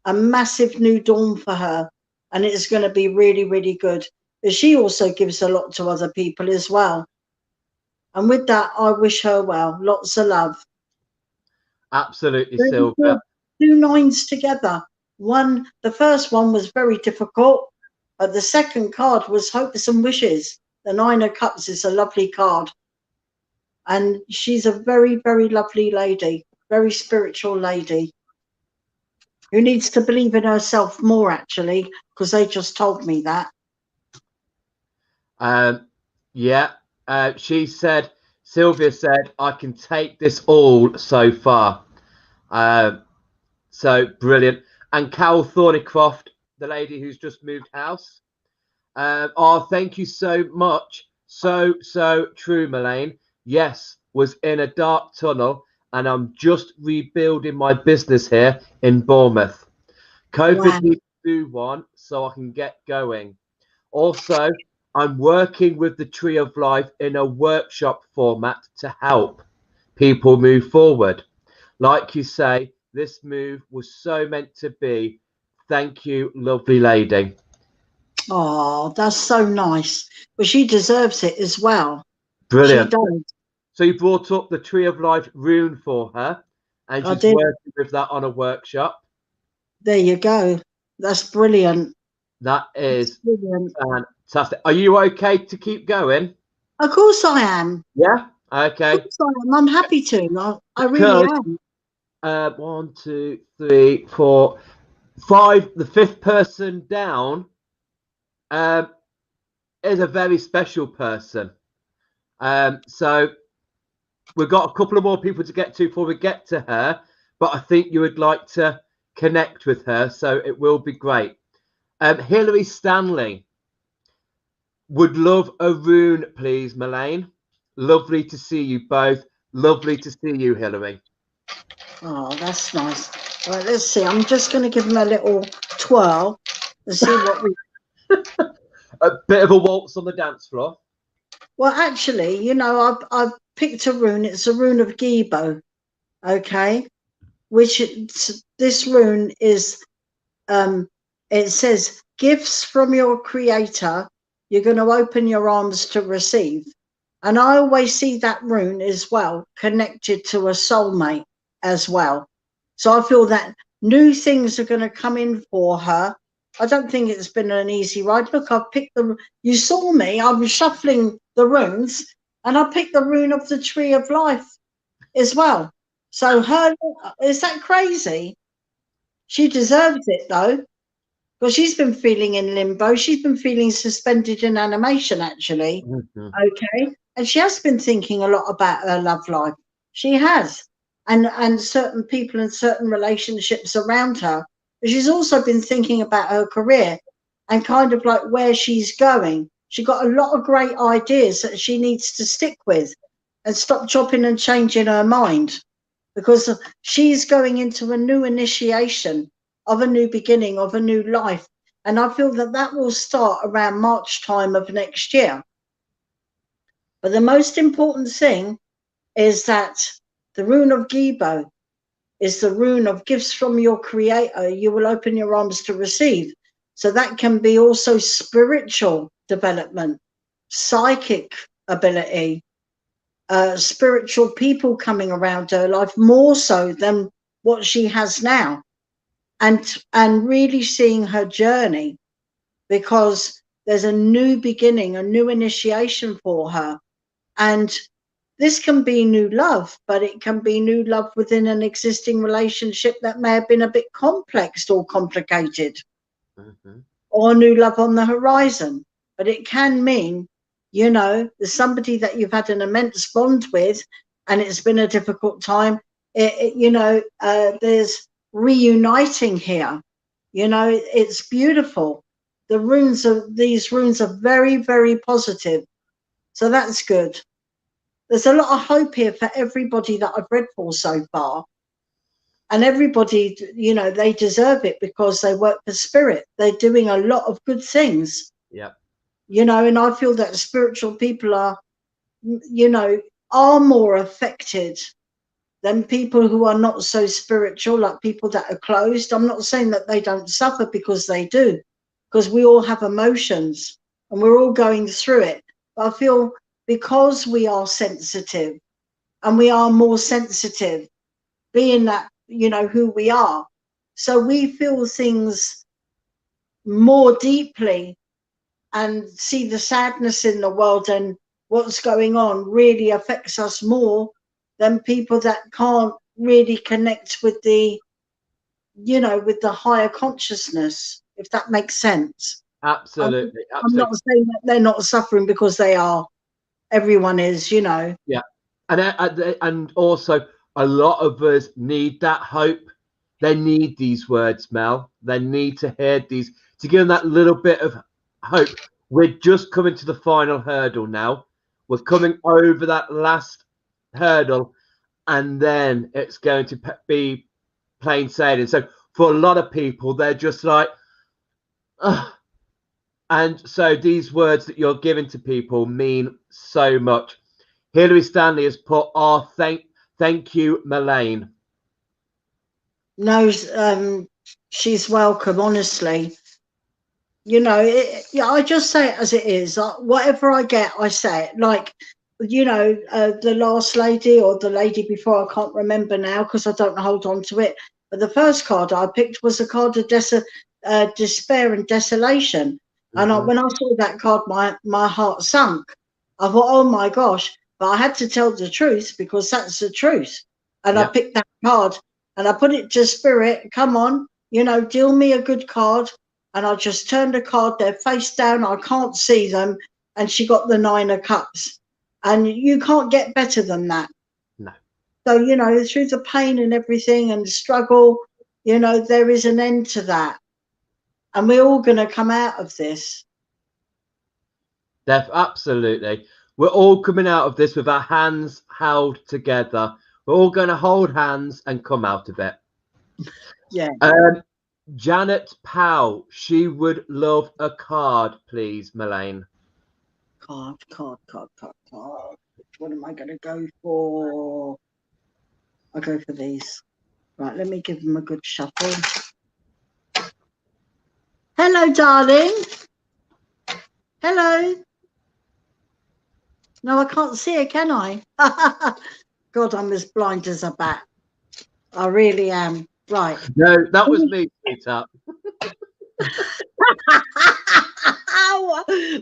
a massive new dawn for her. And it's going to be really, really good. But she also gives a lot to other people as well. And with that, I wish her well. Lots of love. Absolutely, Sylvia. 2 9s together. The first one was very difficult, but the second card was hopes and wishes. The 9 of Cups is a lovely card. And she's a very, very lovely lady, very spiritual lady, who needs to believe in herself more, actually, because they just told me that. Yeah, Sylvia said, I can take this all so far. So brilliant. And Carol Thornycroft, the lady who's just moved house. Oh, thank you so much. So true, Melayne. Yes, was in a dark tunnel, and I'm just rebuilding my business here in Bournemouth. COVID needs to do one so I can get going. Also, I'm working with the Tree of Life in a workshop format to help people move forward. Like you say, this move was so meant to be. Thank you, lovely lady. Oh, that's so nice. But she deserves it as well. Brilliant. She does. So you brought up the Tree of Life rune for her, and she's working with that on a workshop. There you go. That's brilliant. That is brilliant. Fantastic. Are you okay to keep going? Of course I am. Yeah? Okay. Of course I am. I'm happy to. I really am. 1, 2, 3, 4, 5. The 5th person down is a very special person. So we've got a couple of more people to get to before we get to her, but I think you would like to connect with her, so it will be great. Hilary Stanley would love a rune, please, Melayne. Lovely to see you both. Lovely to see you, Hilary. Oh, that's nice. Right, let's see. I'm just going to give him a little twirl and see what we... A bit of a waltz on the dance floor. Well, actually, you know, I've picked a rune. It's a rune of Gibo, okay? This rune is, it says, gifts from your creator, you're going to open your arms to receive. And I always see that rune as well, connected to a soulmate as well. So I feel that new things are going to come in for her. I don't think it's been an easy ride. Look, I've picked you saw me, I was shuffling the runes, and I picked the rune of the Tree of Life as well. So is that crazy? She deserves it though, because she's been feeling in limbo. She's been feeling suspended in animation, actually. Okay. And she has been thinking a lot about her love life. She has. And certain people and certain relationships around her. But she's also been thinking about her career and kind of like where she's going. She got a lot of great ideas that she needs to stick with and stop chopping and changing her mind, because she's going into a new initiation of a new beginning, of a new life. And I feel that that will start around March time of next year. But the most important thing is that the rune of Gibo is the rune of gifts from your creator. You will open your arms to receive. So that can be also spiritual development, psychic ability, spiritual people coming around her life more so than what she has now, and really seeing her journey, because there's a new beginning, a new initiation for her. And this can be new love, but it can be new love within an existing relationship that may have been a bit complex or complicated, or new love on the horizon. But it can mean, you know, there's somebody that you've had an immense bond with and it's been a difficult time. You know, there's reuniting here. You know, it's beautiful. These runes are very, very positive. So that's good. There's a lot of hope here for everybody that I've read for so far. And everybody, you know, they deserve it because they work for spirit. They're doing a lot of good things. Yeah. You know, and I feel that spiritual people are, you know, are more affected than people who are not so spiritual, like people that are closed. I'm not saying that they don't suffer, because they do, because we all have emotions and we're all going through it. But I feel because we are sensitive, and we are more sensitive, being that, you know, who we are, so we feel things more deeply and see the sadness in the world, and what's going on really affects us more than people that can't really connect with the, you know, with the higher consciousness, if that makes sense. Absolutely. I'm not saying that they're not suffering, because they are. Everyone is, you know. Yeah. And also, a lot of us need that hope. They need these words, Mel. They need to hear these to give them that little bit of hope. We're just coming to the final hurdle now. We're coming over that last hurdle, and then it's going to be plain sailing. So for a lot of people, they're just like, ugh. And so these words that you're giving to people mean so much. Hilary Stanley has put, "Oh, thank you, Melayne." No, she's welcome, honestly. You know, yeah, I just say it as it is. Whatever I get, I say it. Like, you know, the last lady or the lady before, I can't remember now because I don't hold on to it. But the first card I picked was a card of despair and desolation. And when I saw that card, my heart sunk. I thought, oh my gosh. But I had to tell the truth, because that's the truth. And I picked that card and I put it to spirit. Come on, you know, deal me a good card. And I just turned the card, they're face down, I can't see them. And she got the 9 of Cups. And you can't get better than that. No. So, you know, through the pain and everything and the struggle, you know, there is an end to that. And we're all going to come out of this. Absolutely. We're all coming out of this with our hands held together. We're all going to hold hands and come out of it. Yeah. Janet Powell, she would love a card, please, Melayne. Card. What am I going to go for? I'll go for these. Right, let me give them a good shuffle. Hello, darling. Hello. No, I can't see her, can I? God, I'm as blind as a bat. I really am. Right. No, that was me, sweetheart.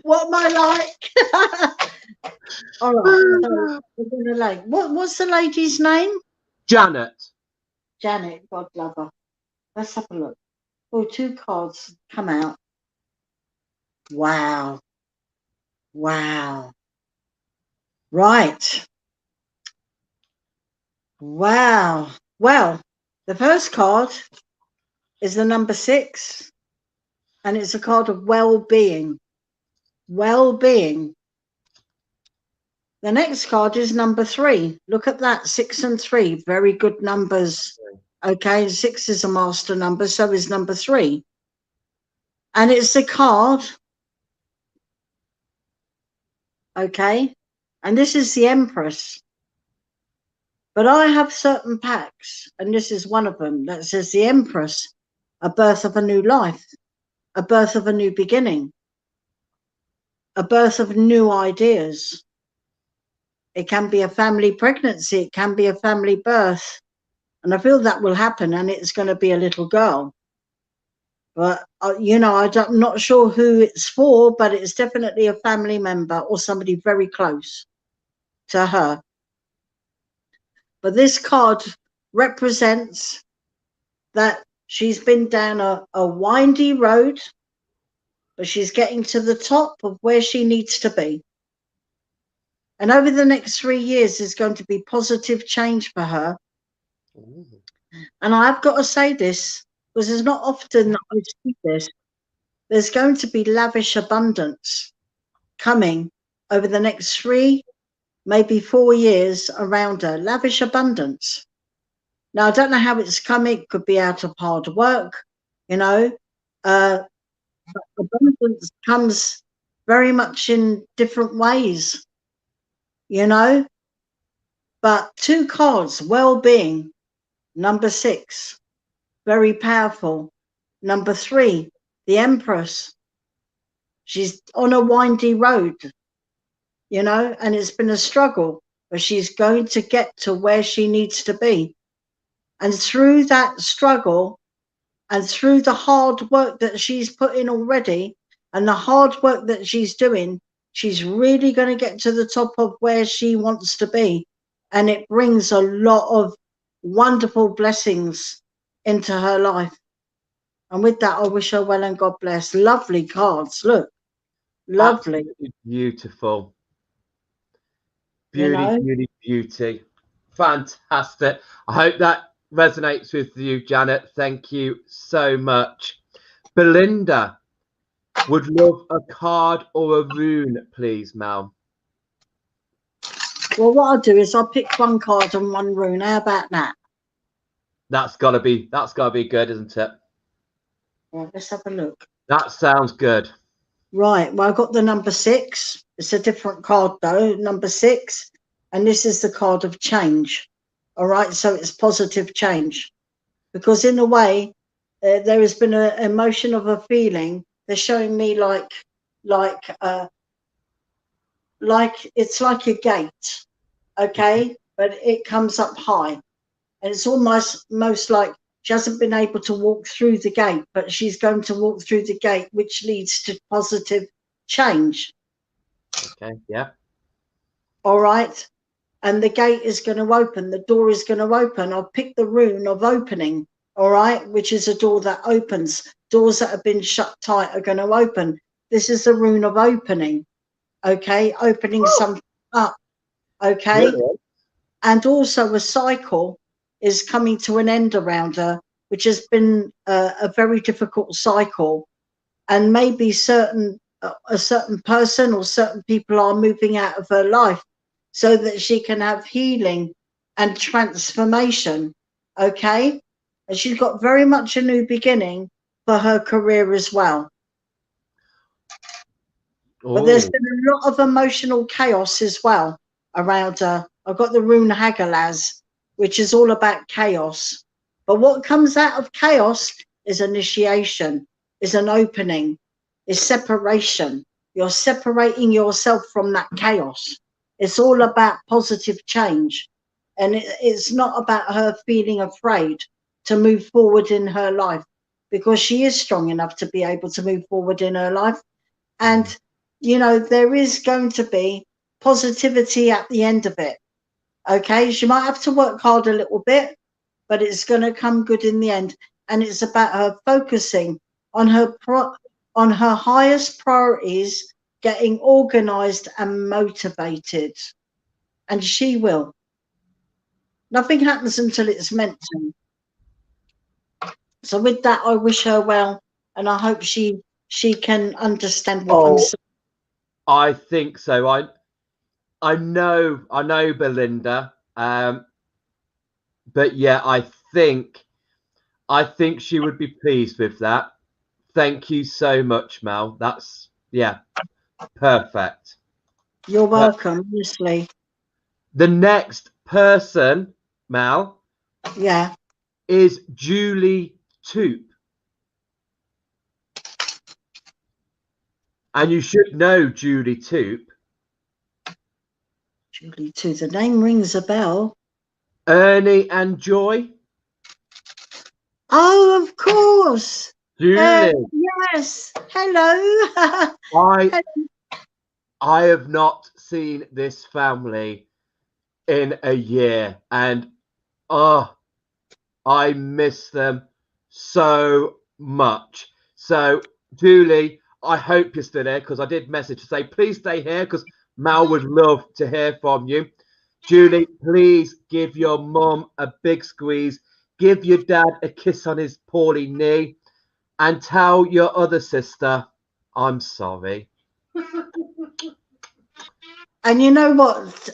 What am I like? All right. So we're gonna what's the lady's name? Janet. Janet, God love her. Let's have a look. Oh, 2 cards come out. Wow. Wow. Right. Wow. Well, the first card is the number 6, and it's a card of well-being. Well-being. The next card is number 3. Look at that, 6 and 3, very good numbers. Okay, 6 is a master number, so is number 3. And it's the card, okay, and this is the Empress. But I have certain packs, and this is one of them, that says the Empress, a birth of a new life, a birth of a new beginning, a birth of new ideas, It can be a family pregnancy. It can be a family birth. And I feel that will happen, and it's going to be a little girl. But, you know, I'm not sure who it's for, but it's definitely a family member or somebody very close to her. But this card represents that she's been down a windy road, but she's getting to the top of where she needs to be. And over the next 3 years, there's going to be positive change for her. Ooh. And I've got to say this, because it's not often that I see this. There's going to be lavish abundance coming over the next 3, maybe 4 years around her. Lavish abundance. Now, I don't know how it's coming. It could be out of hard work, you know. But abundance comes very much in different ways, you know. But 2 cards, well-being, number 6, very powerful. Number 3, the Empress. She's on a windy road, you know, and it's been a struggle, but she's going to get to where she needs to be. And through that struggle and through the hard work that she's put in already and the hard work that she's doing, she's really going to get to the top of where she wants to be. And it brings a lot of wonderful blessings into her life. And with that, I wish her well and God bless. Lovely cards. Look, lovely. Absolutely beautiful. You Beauty, know? beauty, beauty. Fantastic. I hope that resonates with you, Janet. Thank you so much. Belinda would love a card or a rune, please, Mel. Well, what I'll do is I'll pick 1 card and 1 rune. How about that? That's gotta be good, isn't it? Right, let's have a look. That sounds good. Right, well, I've got the number 6. It's a different card though, number 6. And this is the card of change. All right, so it's positive change. Because in a way, there has been an emotion of a feeling. They're showing me like it's like a gate, okay? But it comes up high. And it's almost like she hasn't been able to walk through the gate, but she's going to walk through the gate, which leads to positive change. Okay, yeah. All right. And the gate is going to open. The door is going to open. I'll pick the rune of opening, all right, which is a door that opens. Doors that have been shut tight are going to open. This is the rune of opening, okay? Opening something up, okay? Brilliant. And also a cycle is coming to an end around her, which has been a very difficult cycle. And maybe a certain person or certain people are moving out of her life so that she can have healing and transformation, okay? And she's got very much a new beginning for her career as well. But there's been a lot of emotional chaos as well around her. I've got the rune Hagalaz, which is all about chaos. But what comes out of chaos is initiation, is an opening, is separation. You're separating yourself from that chaos. It's all about positive change. And it's not about her feeling afraid to move forward in her life, because she is strong enough to be able to move forward in her life. And, you know, there is going to be positivity at the end of it. Okay, she might have to work hard a little bit, but it's going to come good in the end. And it's about her focusing on her highest priorities, getting organized and motivated. And she will. Nothing happens until it's meant to. So with that, I wish her well, and I hope she can understand what I'm saying. I think so. I know Belinda. But yeah, I think she would be pleased with that. Thank you so much, Mel. That's, yeah, perfect. You're welcome, honestly. The next person, Mel, Yeah. is Julie Toop. And you should know Julie Toop. Julie too. The name rings a bell. Ernie and Joy. Oh, of course. Julie, Yes. Hello. I have not seen this family in a year, and oh, I miss them so much. So, Julie, I hope you're still here, because I did message to say please stay here, because Mal would love to hear from you. Julie, please give your mum a big squeeze, give your dad a kiss on his poorly knee, and tell your other sister I'm sorry. And you know what?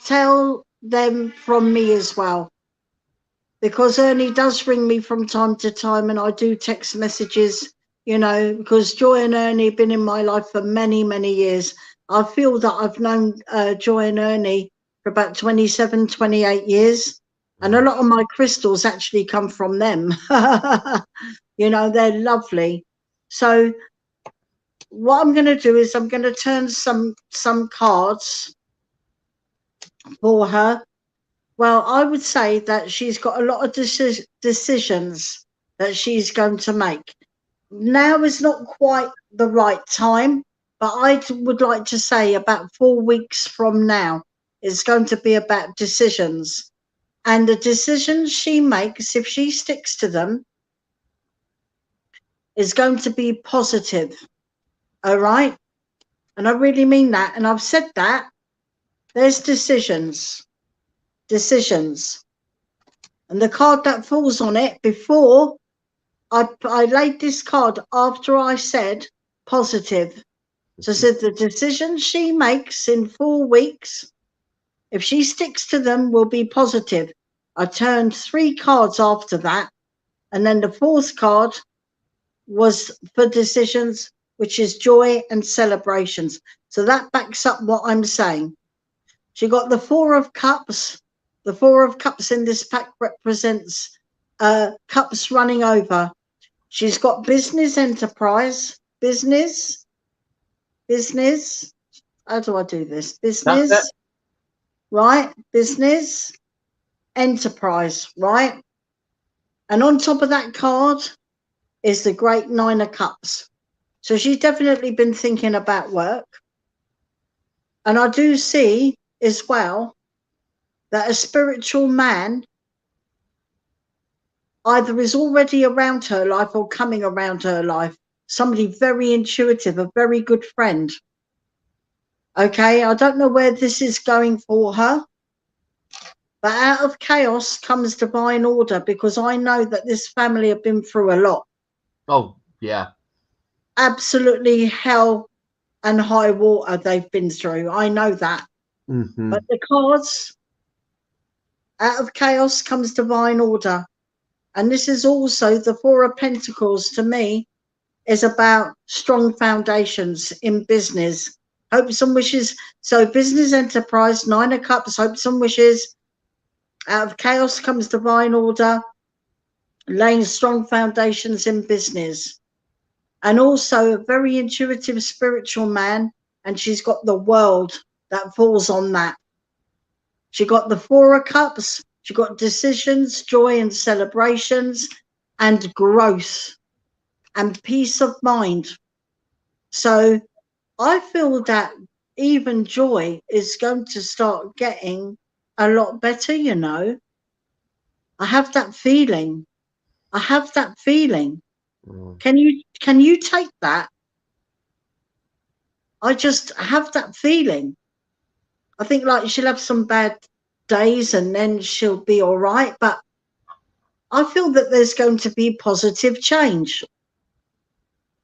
Tell them from me as well, because Ernie does ring me from time to time, and I do text messages, you know, because Joy and Ernie have been in my life for many, many years. I feel that I've known Joy and Ernie for about 27, 28 years. And a lot of my crystals actually come from them. You know, they're lovely. So what I'm going to do is I'm going to turn some cards for her. Well, I would say that she's got a lot of decisions that she's going to make. Now is not quite the right time, but I would like to say about 4 weeks from now, it's going to be about decisions. And the decisions she makes, if she sticks to them, is going to be positive. All right? And I really mean that. And I've said that. There's decisions. Decisions. And the card that falls on it, before I laid this card after I said positive. So I said the decisions she makes in 4 weeks, if she sticks to them, will be positive. I turned 3 cards after that. And then the 4th card was for decisions, which is joy and celebrations. So that backs up what I'm saying. She got the 4 of Cups. The 4 of Cups in this pack represents cups running over. She's got business, enterprise, business. How do I do this? Business, right? Business, enterprise, right? And on top of that card is the great 9 of Cups. So she's definitely been thinking about work. And I do see as well that a spiritual man either is already around her life or coming around her life. Somebody very intuitive, a very good friend. Okay, I don't know where this is going for her, but out of chaos comes divine order, because I know that this family have been through a lot. Oh, yeah. Absolutely hell and high water they've been through. I know that. Mm-hmm. But the cards, out of chaos comes divine order. And this is also the 4 of Pentacles, to me, is about strong foundations in business. Hopes and wishes. So business, enterprise, 9 of Cups, hopes and wishes. Out of chaos comes divine order, laying strong foundations in business. And also a very intuitive spiritual man. And she's got the world that falls on that. She got the 4 of Cups. She got decisions, joy and celebrations, and growth and peace of mind. So I feel that even Joy is going to start getting a lot better, you know. I have that feeling. I have that feeling. Can you take that? I just have that feeling. I think like she'll have some bad days and then she'll be all right, but I feel that there's going to be positive change.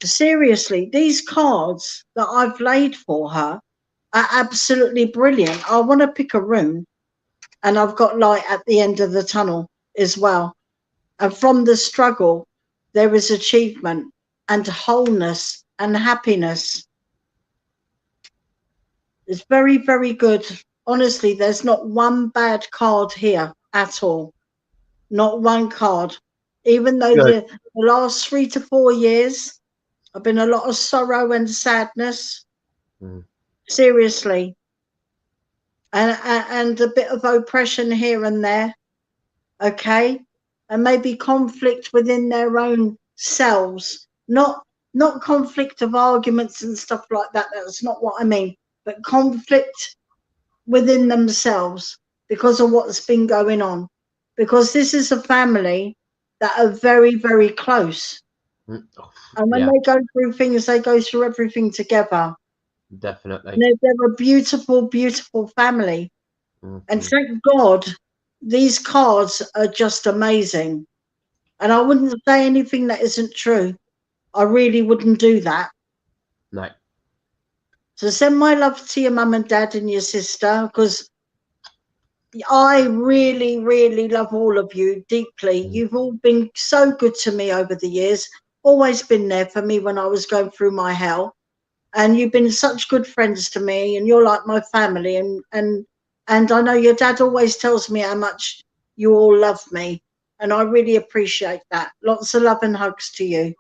Seriously, these cards that I've laid for her are absolutely brilliant. I want to pick a room, and I've got light at the end of the tunnel as well. And from the struggle, there is achievement and wholeness and happiness. It's very, very good. Honestly, there's not one bad card here at all. Not one card. Even though the last 3 to 4 years have been a lot of sorrow and sadness. Seriously. and a bit of oppression here and there, okay, and maybe conflict within their own selves, not conflict of arguments and stuff like that. That's not what I mean, but conflict within themselves because of what's been going on. Because this is a family that are very, very close. And when Yeah, they go through things, they go through everything together. definitely. And they're a beautiful, beautiful family. And Mhm. thank God these cards are just amazing. And I wouldn't say anything that isn't true. I really wouldn't do that. No. So send my love to your mum and dad and your sister, because I really, really love all of you deeply. You've all been so good to me over the years, always been there for me when I was going through my hell. And you've been such good friends to me, and you're like my family. And I know your dad always tells me how much you all love me, and I really appreciate that. Lots of love and hugs to you.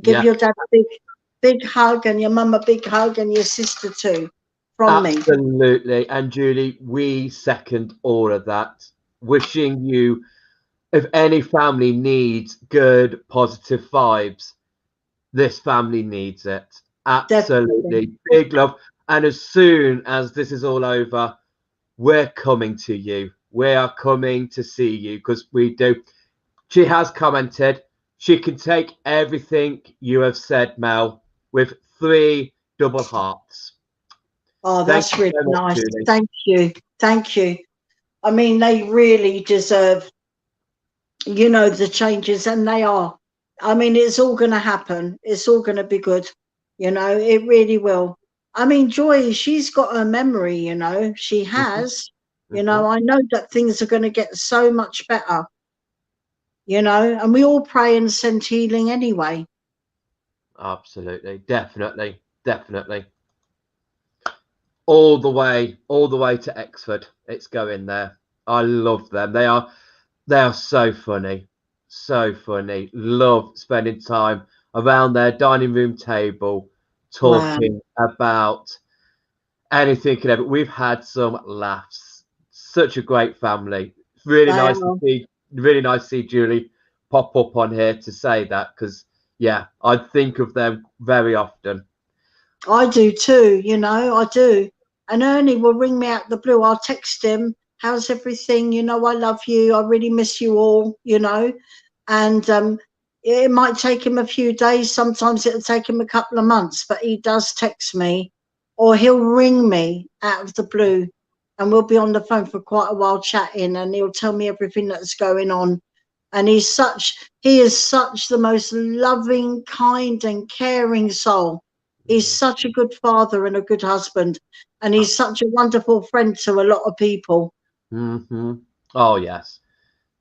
Give Yeah, your dad a big hug, and your mum a big hug, and your sister too, from me. absolutely. And Julie, we second all of that. Wishing you, if any family needs good, positive vibes, this family needs it. Definitely. Absolutely. Big love. And as soon as this is all over, we're coming to you. We are coming to see you because we do. She has commented she can take everything you have said, Mel, with 3 double hearts. Oh, Thank that's you really so much, nice. Julie. Thank you. Thank you. I mean, they really deserve, the changes, and they are. I mean, it's all going to happen. It's all going to be good. It really will. I mean, Joy, she's got her memory, she has. I know that things are going to get so much better, and we all pray and send healing anyway. Absolutely. Definitely. Definitely. All the way to Exford. It's going there. I love them. They are so funny. So funny. Love spending time around their dining room table Wow. talking about anything and everything. We've had some laughs. Such a great family. Really They nice to are. see. Really nice to see Julie pop up on here to say that because yeah, I think of them very often. I do too, I do. And Ernie will ring me out the blue. I'll text him, how's everything? I love you. I really miss you all, And it might take him a few days. Sometimes it'll take him a couple of months, but he does text me, or he'll ring me out of the blue, and we'll be on the phone for quite a while chatting, and he'll tell me everything that's going on. And he is such the most loving, kind and caring soul. He's such a good father and a good husband, and he's such a wonderful friend to a lot of people. Mm-hmm. Oh yes,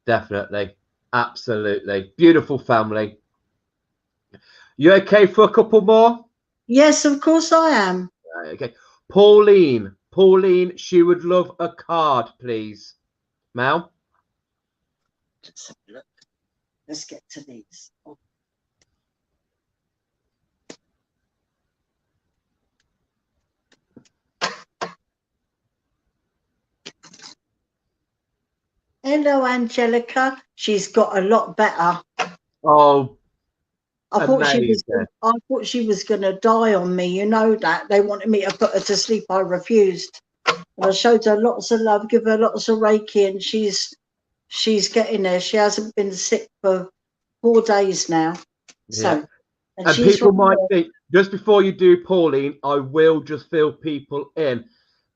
definitely, absolutely, beautiful family. You okay for a couple more? Yes, of course I am. Okay, Pauline, she would love a card, please. Mel. Let's have a look. Let's get to these. Hello, Angelica. She's got a lot better. Oh, I thought amazing. she was going to die on me. You know that they wanted me to put her to sleep. I refused. And I showed her lots of love, give her lots of Reiki, and she's getting there. She hasn't been sick for 4 days now. Yeah. So, and And she's people right might there. think, just before you do, Pauline, I will just fill people in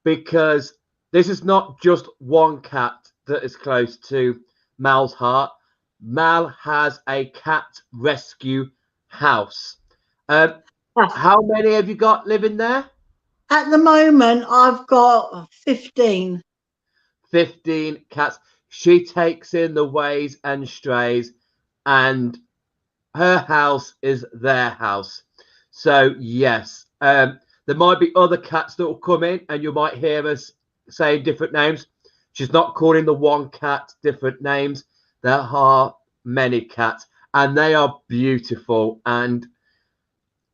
because this is not just one cat that is close to Mal's heart. Mal has a cat rescue house. How many have you got living there? At the moment, I've got 15. 15 cats. She takes in the ways and strays, and her house is their house. So yes, there might be other cats that will come in, and you might hear us saying different names. She's not calling the one cat different names. There are many cats, and they are beautiful, and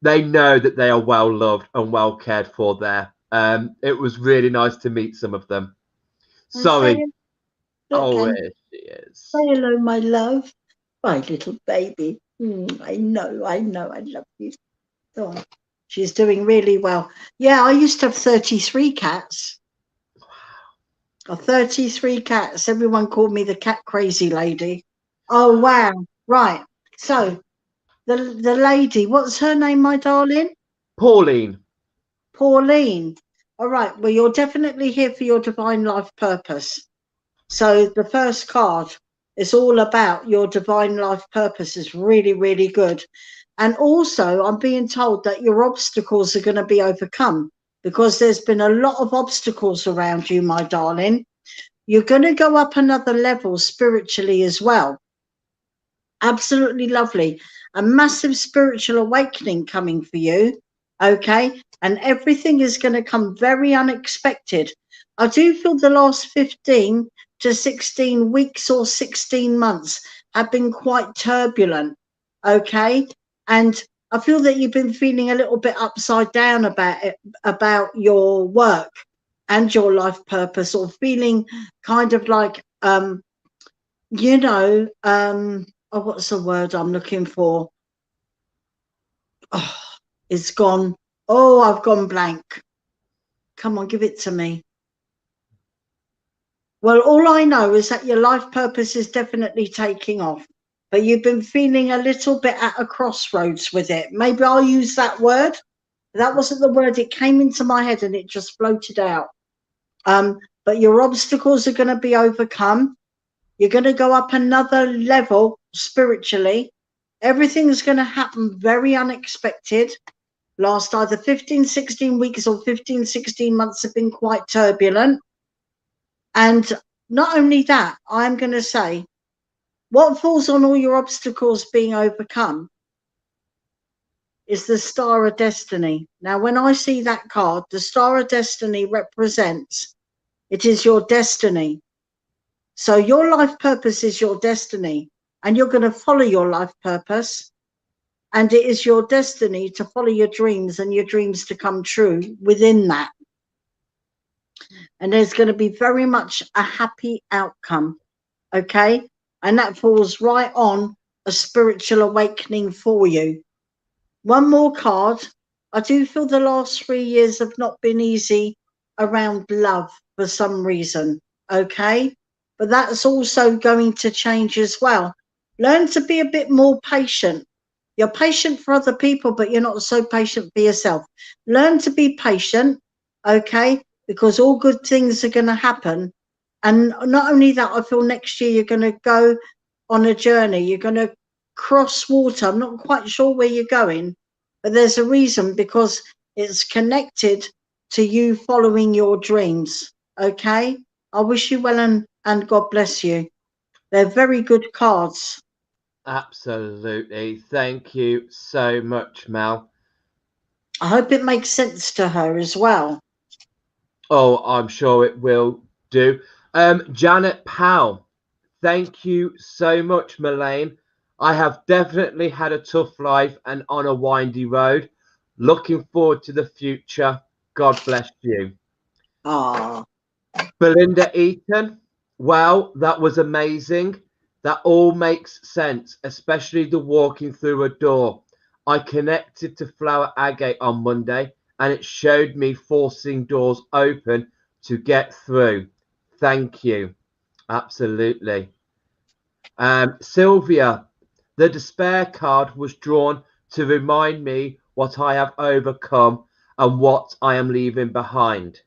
they know that they are well loved and well cared for there. It was really nice to meet some of them. And Sorry. say, Oh, and here she is. say hello, my love. My little baby. I know, I love you. Oh, she's doing really well. Yeah, I used to have 33 cats. 33 cats. Everyone called me the cat crazy lady. Oh, wow. Right. So the lady, what's her name, my darling? Pauline. Pauline. All right. Well, you're definitely here for your divine life purpose. So the first card is all about your divine life purpose. Is really, really good. And also, I'm being told that your obstacles are going to be overcome because there's been a lot of obstacles around you, my darling. You're going to go up another level spiritually as well. Absolutely lovely. A massive spiritual awakening coming for you. Okay. And everything is going to come very unexpected. I do feel the last 15 to 16 weeks or 16 months have been quite turbulent. Okay. And I feel that you've been feeling a little bit upside down about it, about your work and your life purpose, or feeling kind of like, you know, oh, what's the word I'm looking for? Oh, it's gone. Oh, I've gone blank. Come on, give it to me. Well, all I know is that your life purpose is definitely taking off, but you've been feeling a little bit at a crossroads with it. Maybe I'll use that word. That wasn't the word. It came into my head and it just floated out. But your obstacles are going to be overcome. You're going to go up another level spiritually. Everything's going to happen very unexpected. Last either 15, 16 weeks or 15, 16 months have been quite turbulent. And not only that, I'm going to say, what falls on all your obstacles being overcome is the Star of Destiny. Now, when I see that card, the Star of Destiny represents, it is your destiny. So your life purpose is your destiny, and you're going to follow your life purpose. And it is your destiny to follow your dreams and your dreams to come true within that. And there's going to be very much a happy outcome. Okay. And that falls right on a spiritual awakening for you. One more card. I do feel the last 3 years have not been easy around love for some reason. Okay. But that's also going to change as well. Learn to be a bit more patient. You're patient for other people, but you're not so patient for yourself. Learn to be patient, okay? Because all good things are going to happen. And not only that, I feel next year you're going to go on a journey. You're going to cross water. I'm not quite sure where you're going, but there's a reason, because it's connected to you following your dreams, okay? I wish you well and God bless you. They're very good cards. Absolutely. Thank you so much, Mel. I hope it makes sense to her as well. Oh, I'm sure it will do. Janet Powell, thank you so much, Melayne. I have definitely had a tough life and on a windy road. Looking forward to the future. God bless you. Ah, Belinda Eaton, wow, that was amazing. That all makes sense, especially the walking through a door. I connected to Flower Agate on Monday and it showed me forcing doors open to get through. Thank you. Absolutely. Sylvia, the despair card was drawn to remind me what I have overcome and what I am leaving behind.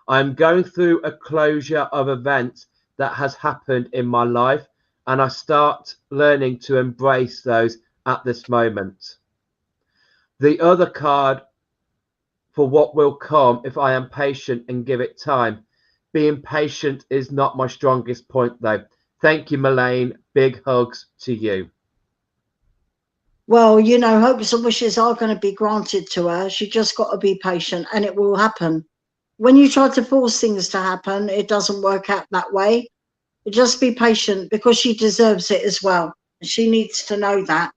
I am going through a closure of events that has happened in my life, and I start learning to embrace those at this moment. The other card for what will come if I am patient and give it time. Being patient is not my strongest point, though. Thank you, Melayne. Big hugs to you. well, you know, hopes and wishes are going to be granted to her. She just got to be patient and it will happen. When you try to force things to happen, it doesn't work out that way. Just be patient, because she deserves it as well. She needs to know that.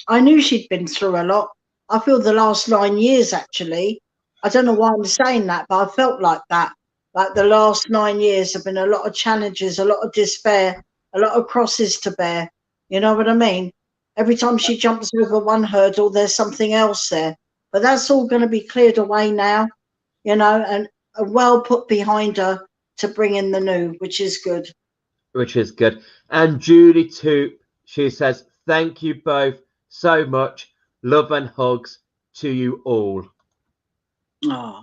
I knew she'd been through a lot. I feel the last 9 years, actually. I don't know why I'm saying that, but I felt like that. Like the last 9 years have been a lot of challenges, a lot of despair, a lot of crosses to bear. You know what I mean? Every time she jumps over one hurdle, there's something else there. But that's all going to be cleared away now, you know, and well put behind her to bring in the new, which is good. Which is good. And Julie too, she says, thank you both so much. Love and hugs to you all. Oh,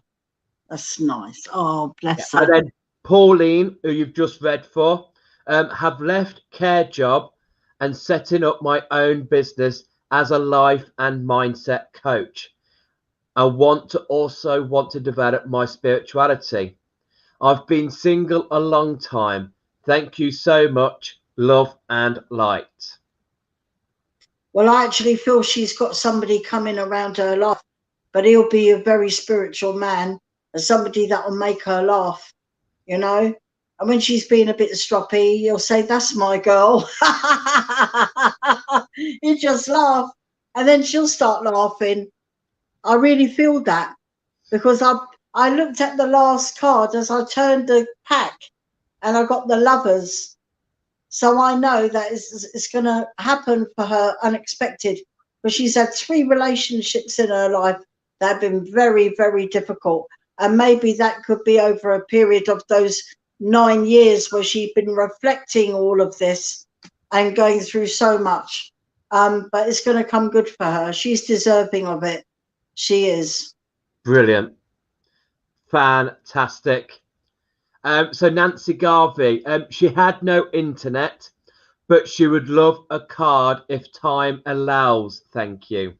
that's nice. Oh, bless And her. then Pauline, who you've just read for, have left care job and setting up my own business as a life and mindset coach. I want to develop my spirituality. I've been single a long time. Thank you so much. Love and light. Well, I actually feel she's got somebody coming around her life, but he'll be a very spiritual man and somebody that will make her laugh, you know. And when she's being a bit stroppy, you'll say, that's my girl. You just laugh. And then she'll start laughing. I really feel that because I looked at the last card as I turned the pack and I got the lovers. So I know that it's going to happen for her unexpected. But she's had 3 relationships in her life that have been very, very difficult. And maybe that could be over a period of those 9 years where she's been reflecting all of this and going through so much. But it's going to come good for her. She's deserving of it. She is. Brilliant. Fantastic. So Nancy Garvey, she had no internet, but she would love a card if time allows. Thank you.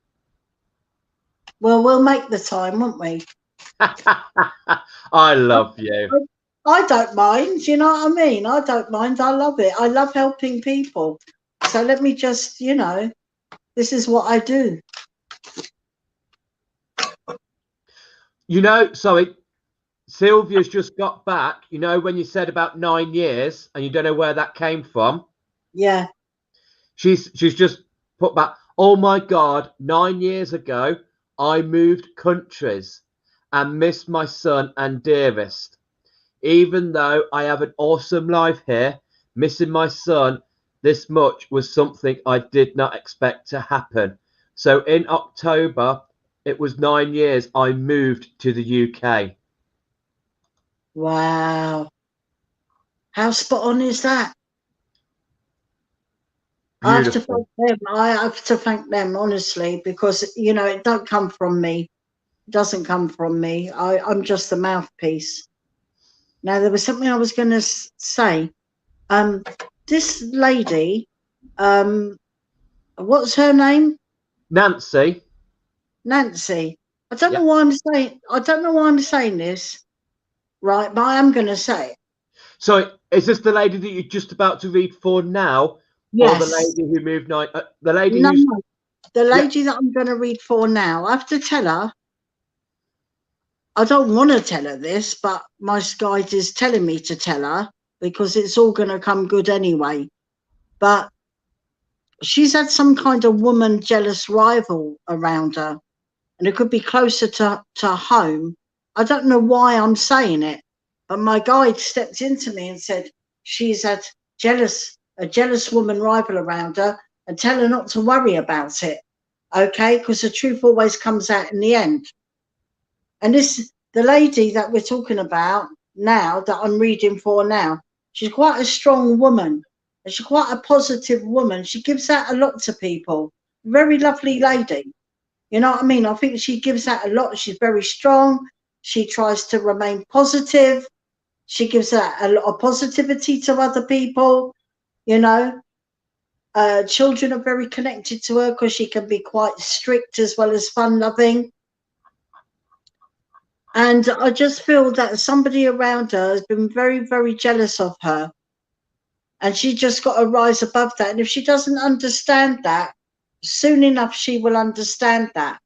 Well, we'll make the time, won't we? I love you. I don't mind, you know what I mean? I don't mind. I love it. I love helping people. So let me just, you know, this is what I do. You know, sorry, Sylvia's just got back. You know, when you said about 9 years and you don't know where that came from? Yeah. She's just put back, oh my God, 9 years ago, I moved countries and missed my son and dearest. Even though I have an awesome life here, missing my son this much was something I did not expect to happen. So in October, it was 9 years I moved to the UK. Wow. How spot on is that? Beautiful. I have to thank them, honestly, because, you know, it don't come from me. It doesn't come from me. I'm just the mouthpiece. Now, there was something I was going to say. This lady, what's her name? Nancy. Nancy. I don't know why I'm saying this, right? But I am going to say it. So is this the lady that you're just about to read for now? Yes. Or the lady who moved the lady No, who's no. The lady that I'm going to read for now. I have to tell her. I don't want to tell her this, but my guide is telling me to tell her because it's all going to come good anyway. But she's had some kind of woman jealous rival around her, and it could be closer to home. I don't know why I'm saying it, but my guide stepped into me and said she's had a jealous woman rival around her, and tell her not to worry about it, okay? Because the truth always comes out in the end. And the lady that we're talking about now, that I'm reading for now, she's quite a strong woman. And she's quite a positive woman. She gives out a lot to people. Very lovely lady. You know what I mean? I think she gives out a lot. She's very strong. She tries to remain positive. She gives out a lot of positivity to other people. You know, children are very connected to her because she can be quite strict as well as fun-loving. And I just feel that somebody around her has been very, very jealous of her. And she just got to rise above that. And if she doesn't understand that, soon enough she will understand that.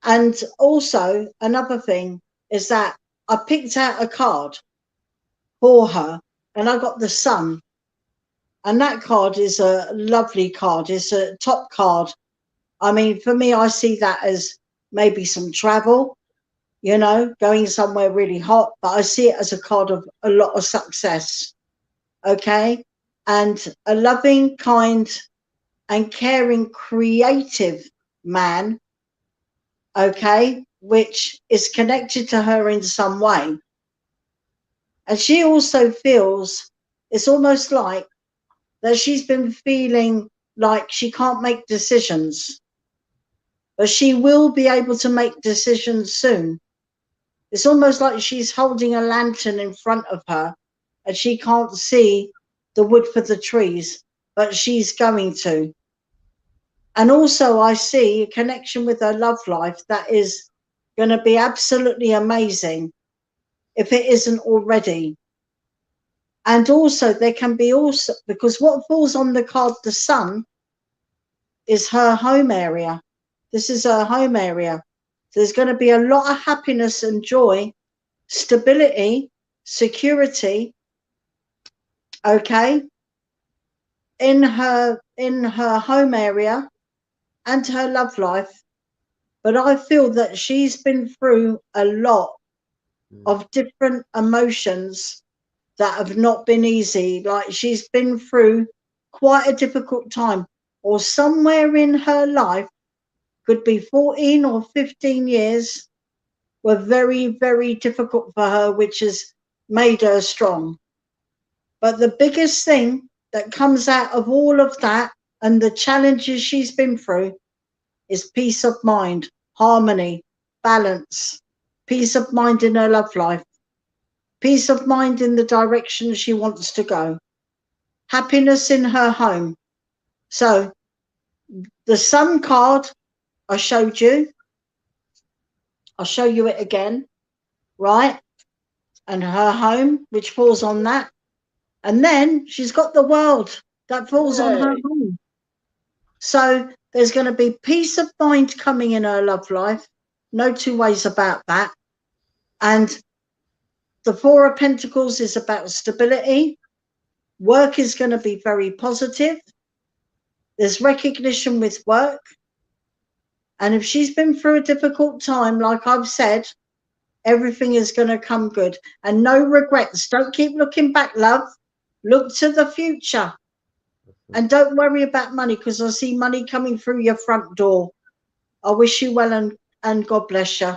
And also another thing is that I picked out a card for her and I got the sun. And that card is a lovely card. It's a top card. I mean, for me, I see that as maybe some travel. you know, going somewhere really hot, but I see it as a card of a lot of success, okay? And a loving, kind, and caring, creative man, okay, which is connected to her in some way. And she also feels, it's almost like that she's been feeling like she can't make decisions, but she will be able to make decisions soon. It's almost like she's holding a lantern in front of her and she can't see the wood for the trees, but she's going to. And also I see a connection with her love life that is going to be absolutely amazing if it isn't already. And also there can be also, because what falls on the card, the sun, is her home area. This is her home area. There's going to be a lot of happiness and joy, stability, security, okay, in her home area and her love life. But I feel that she's been through a lot of different emotions that have not been easy. Like she's been through quite a difficult time, or somewhere in her life, could be 14 or 15 years, were very, very difficult for her, which has made her strong. But the biggest thing that comes out of all of that and the challenges she's been through is peace of mind, harmony, balance, peace of mind in her love life, peace of mind in the direction she wants to go, happiness in her home. So the sun card I showed you, I'll show you it again, right? And her home, which falls on that. And then she's got the world that falls on her home. So there's going to be peace of mind coming in her love life. No two ways about that. And the Four of Pentacles is about stability. Work is going to be very positive. There's recognition with work. And if she's been through a difficult time, like I've said, everything is going to come good. And no regrets. Don't keep looking back, love. Look to the future. And don't worry about money, because I see money coming through your front door. I wish you well and God bless you.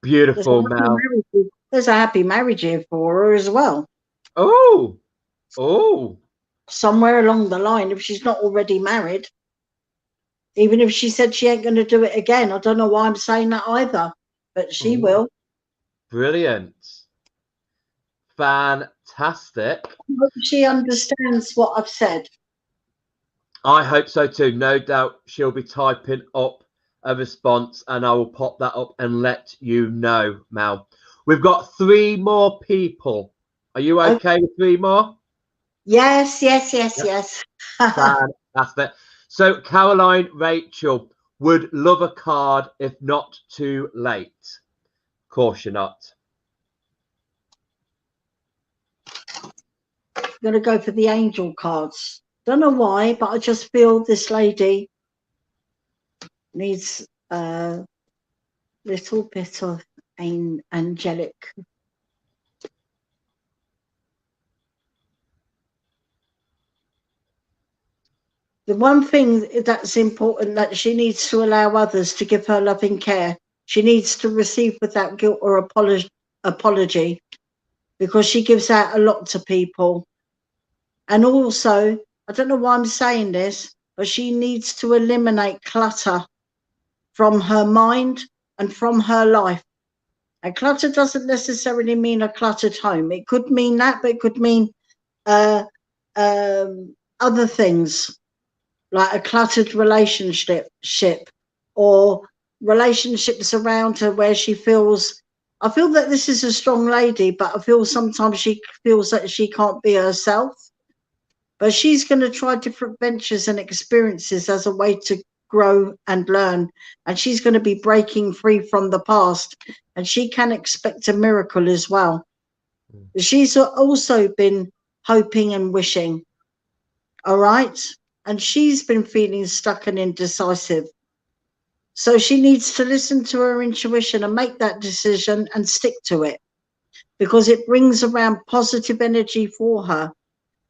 Beautiful, Mel. There's a happy marriage here for her as well. Oh. Somewhere along the line, if she's not already married, even if she said she ain't going to do it again, I don't know why I'm saying that either, but she will. Brilliant. Fantastic. I hope she understands what I've said. I hope so too. No doubt she'll be typing up a response and I will pop that up and let you know, Mel. We've got 3 more people. Are you okay with 3 more? Yes. Fantastic. So Caroline Rachel would love a card if not too late. Of course you're not. I'm going to go for the angel cards. Don't know why, but I just feel this lady needs a little bit of angelic. The one thing that's important, that she needs to allow others to give her loving care. She needs to receive without guilt or apology, because she gives out a lot to people. And also, I don't know why I'm saying this, but she needs to eliminate clutter from her mind and from her life. And clutter doesn't necessarily mean a cluttered home. It could mean that, but it could mean other things, like a cluttered relationship or relationships around her where she feels, I feel that this is a strong lady, but I feel sometimes she feels that she can't be herself. But she's going to try different ventures and experiences as a way to grow and learn. And she's going to be breaking free from the past. And she can expect a miracle as well. She's also been hoping and wishing. All right. And she's been feeling stuck and indecisive. So she needs to listen to her intuition and make that decision and stick to it, because it brings around positive energy for her.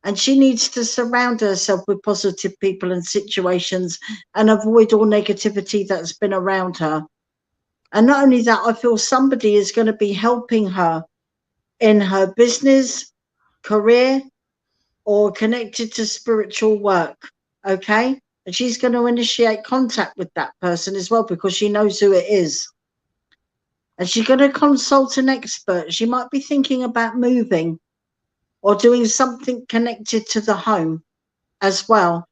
And she needs to surround herself with positive people and situations and avoid all negativity that's been around her. And not only that, I feel somebody is going to be helping her in her business, career, or connected to spiritual work. Okay? And she's going to initiate contact with that person as well, because she knows who it is. And she's going to consult an expert. She might be thinking about moving or doing something connected to the home as well.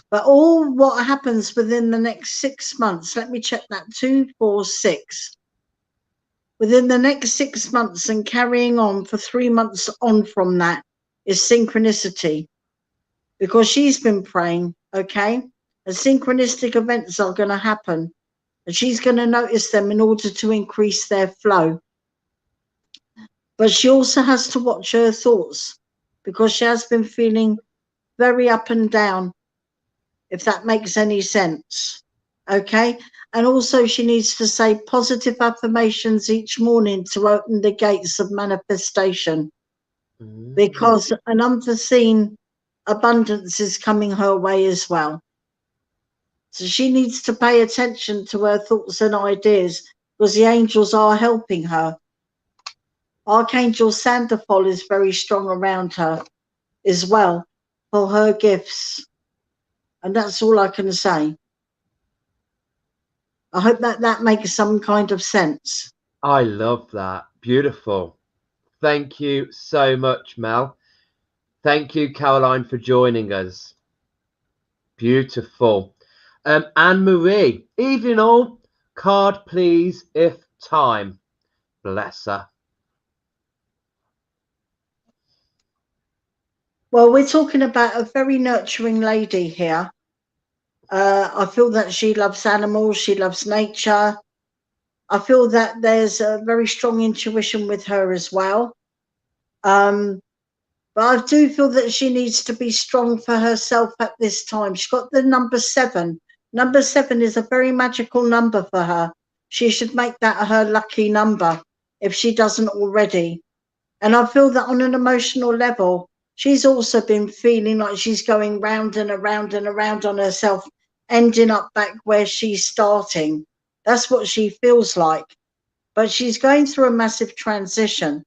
But all what happens within the next 6 months, let me check that, 2, 4, 6. Within the next 6 months and carrying on for 3 months on from that is synchronicity, because she's been praying, okay? And synchronistic events are going to happen, and she's going to notice them in order to increase their flow. But she also has to watch her thoughts, because she has been feeling very up and down, if that makes any sense. Okay? And also she needs to say positive affirmations each morning to open the gates of manifestation, because an unforeseen abundance is coming her way as well. So she needs to pay attention to her thoughts and ideas, because the angels are helping her. Archangel Sandalphon is very strong around her as well for her gifts. And that's all I can say. I hope that makes some kind of sense. I love that. Beautiful. Thank you so much, Mel. Thank you, Caroline, for joining us. Beautiful. Anne-Marie, evening all. Card, please, if time. Bless her. Well, we're talking about a very nurturing lady here. I feel that she loves animals. She loves nature. I feel that there's a very strong intuition with her as well. But I do feel that she needs to be strong for herself at this time. She's got the number 7. Number 7 is a very magical number for her. She should make that her lucky number if she doesn't already. And I feel that on an emotional level, she's also been feeling like she's going round and around and around on herself, ending up back where she's starting. That's what she feels like. But she's going through a massive transition,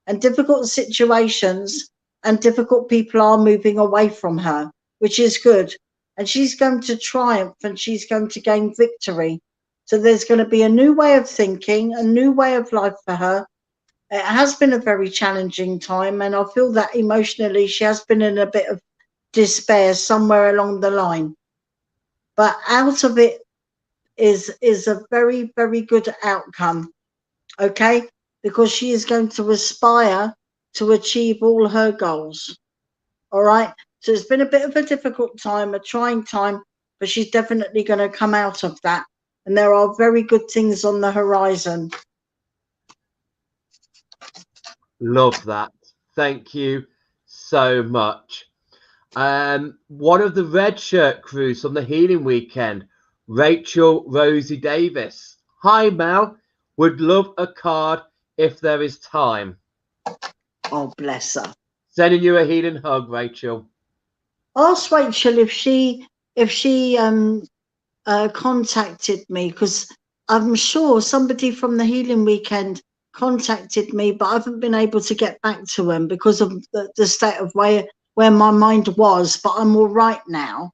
and difficult situations and difficult people are moving away from her, which is good. And she's going to triumph, and she's going to gain victory. So there's going to be a new way of thinking, a new way of life for her. It has been a very challenging time, and I feel that emotionally she has been in a bit of despair somewhere along the line. But out of it is a very, very good outcome, okay? Because she is going to aspire to achieve all her goals, all right? So it's been a bit of a difficult time, a trying time, but she's definitely going to come out of that. And there are very good things on the horizon. Love that. Thank you so much. One of the red shirt crews on the healing weekend, Rachel Rosie Davis. Hi, Mel. Would love a card if there is time. Oh, bless her. Sending you a healing hug, Rachel. Ask Rachel if she contacted me, because I'm sure somebody from the healing weekend contacted me, but I haven't been able to get back to him because of the state of where my mind was. But I'm all right now.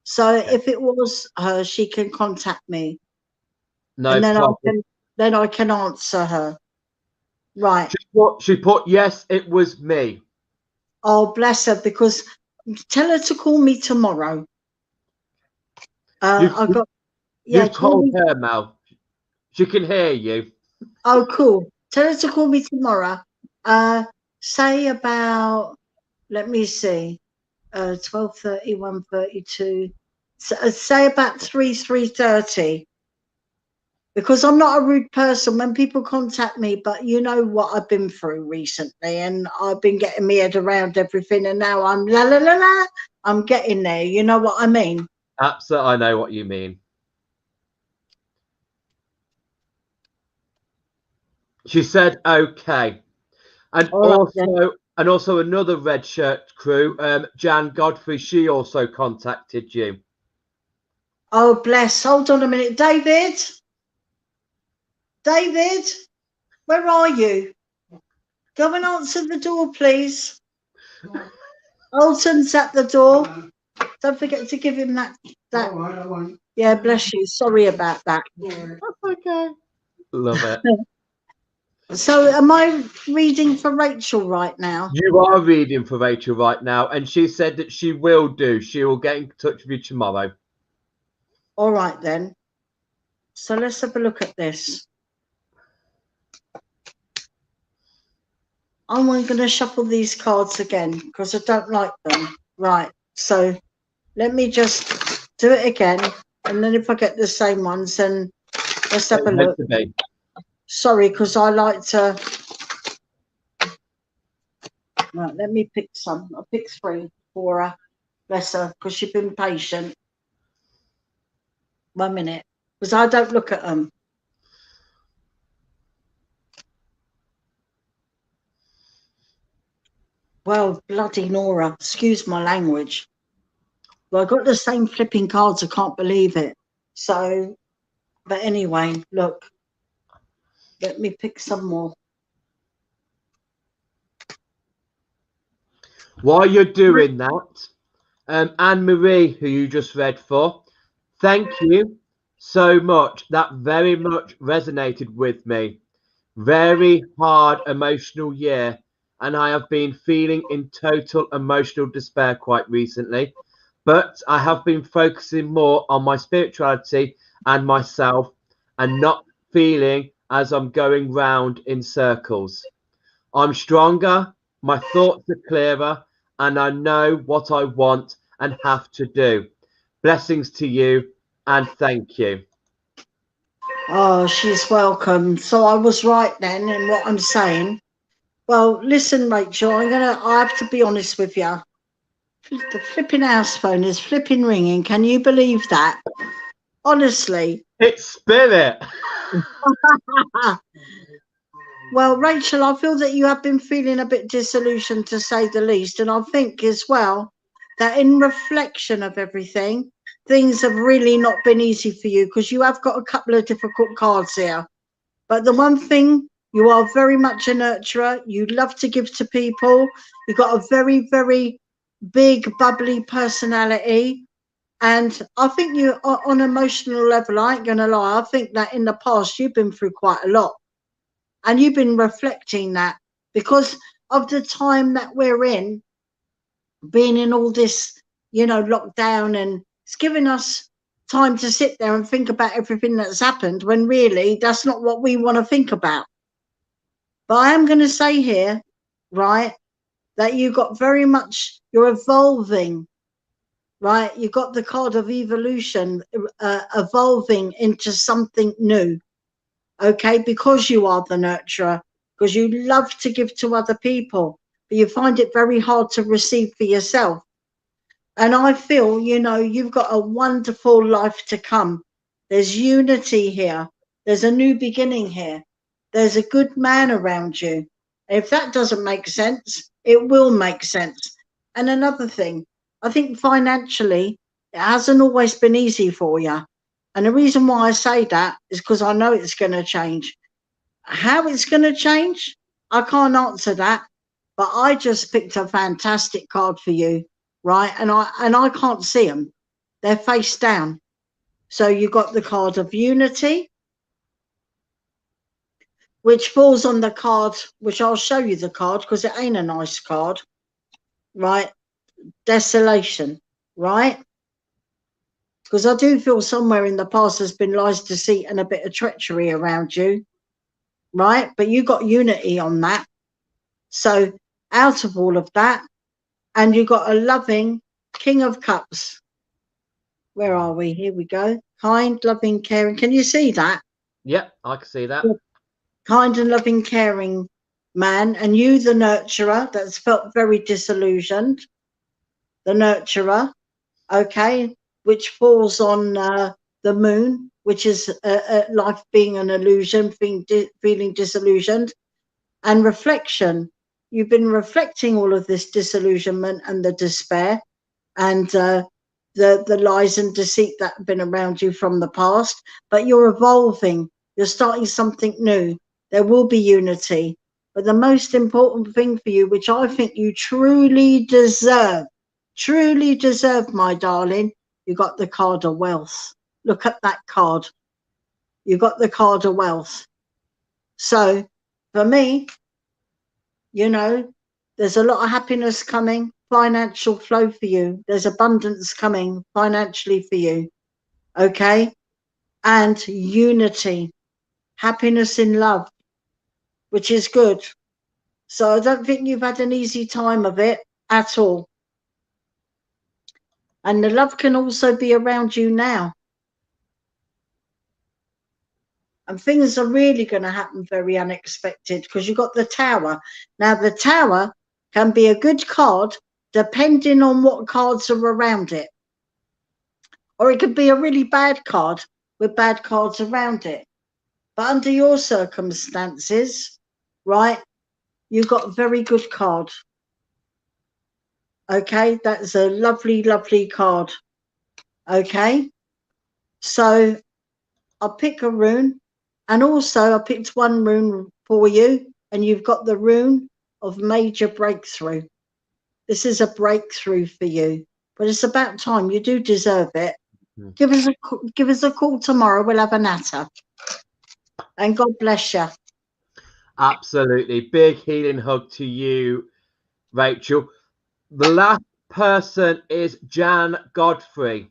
So if it was her, she can contact me. No and problem. Then I can answer her. Right. She put yes, it was me. Oh, bless her, because tell her to call me tomorrow. You've told her, Mel. She can hear you. Oh, cool. Tell her to call me tomorrow. Say about, let me see, 12:30, 1:32. Say about 3:30. Because I'm not a rude person when people contact me, but you know what I've been through recently, and I've been getting my head around everything, and now I'm la la la la. I'm getting there. You know what I mean? Absolutely, I know what you mean. She said okay. And All right then. also another red shirt crew, Jan Godfrey, she also contacted you. Oh, bless. Hold on a minute. David? David? Where are you? Go and answer the door, please. Alton's at the door. Don't forget to give him that. All right, I won't. Yeah, bless you. Sorry about that. That's okay. Love it. So am I reading for Rachel right now? You are reading for Rachel right now, and she said that she will do. She will get in touch with you tomorrow. All right then. So let's have a look at this. I'm going to shuffle these cards again because I don't like them. Right. So let me just do it again. And then if I get the same ones, then let's have a look. Sorry, because I like to. Right, let me pick some. I'll pick 3 for her. Bless her, because she's been patient. 1 minute. Because I don't look at them. Well, bloody Nora, excuse my language. Well, I got the same flipping cards, I can't believe it. So, but anyway, look. Let me pick some more. While you're doing that, Anne-Marie, who you just read for, thank you so much. That very much resonated with me. Very hard emotional year, and I have been feeling in total emotional despair quite recently, but I have been focusing more on my spirituality and myself and not feeling as I'm going round in circles. I'm stronger, my thoughts are clearer, and I know what I want and have to do. Blessings to you and thank you. Oh, she's welcome. So I was right then in what I'm saying. Well, listen, Rachel, I have to be honest with you. The flipping house phone is flipping ringing. Can you believe that? Honestly. It's spirit. Well, Rachel, I feel that you have been feeling a bit disillusioned, to say the least. And I think as well that in reflection of everything, things have really not been easy for you because you have got a couple of difficult cards here. But the one thing, you are very much a nurturer. You love to give to people. You've got a very, very big, bubbly personality. And I think you, on an emotional level, I ain't going to lie, I think that in the past you've been through quite a lot. And you've been reflecting that because of the time that we're in, being in all this, lockdown, and it's giving us time to sit there and think about everything that's happened when really that's not what we want to think about. But I am going to say here, right, that you got very much, you're evolving, right? You got the card of evolution, evolving into something new. Okay, because you are the nurturer, because you love to give to other people, but you find it very hard to receive for yourself. And I feel, you've got a wonderful life to come. There's unity here. There's a new beginning here. There's a good man around you. If that doesn't make sense, it will make sense. And another thing, I think financially, it hasn't always been easy for you. And the reason why I say that is because I know it's going to change. How it's going to change, I can't answer that. But I just picked a fantastic card for you, right? And I can't see them. They're face down. So you got the card of unity, which falls on the card, which I'll show you the card because it ain't a nice card, right? Desolation, right? Because I do feel somewhere in the past there's been lies, deceit, and a bit of treachery around you, right? But you got unity on that. So out of all of that, and you got a loving King of Cups. Where are we? Here we go. Kind, loving, caring. Can you see that? Yep, I can see that. Kind and loving, caring man. And you, the nurturer, that's felt very disillusioned. The nurturer, okay, which falls on the moon, which is life being an illusion, feeling disillusioned, and reflection. You've been reflecting all of this disillusionment and the despair and the lies and deceit that have been around you from the past, but you're evolving. You're starting something new. There will be unity. But the most important thing for you, which I think you truly deserve, my darling, you got the card of wealth. Look at that card. You got the card of wealth. So for me, you know, there's a lot of happiness coming, financial flow for you. There's abundance coming financially for you. Okay? And unity, happiness in love, which is good. So I don't think you've had an easy time of it at all. And the love can also be around you now. And things are really going to happen very unexpected because you've got the Tower. Now, the Tower can be a good card depending on what cards are around it. Or it could be a really bad card with bad cards around it. But under your circumstances, right, you've got a very good card. Okay, that's a lovely, lovely card. Okay, so I'll pick a rune. And also I picked one rune for you, and you've got the rune of major breakthrough. This is a breakthrough for you, but it's about time. You do deserve it. Give us a call tomorrow. We'll have a natter. And God bless you. Absolutely. Big healing hug to you, Rachel. The last person is Jan Godfrey.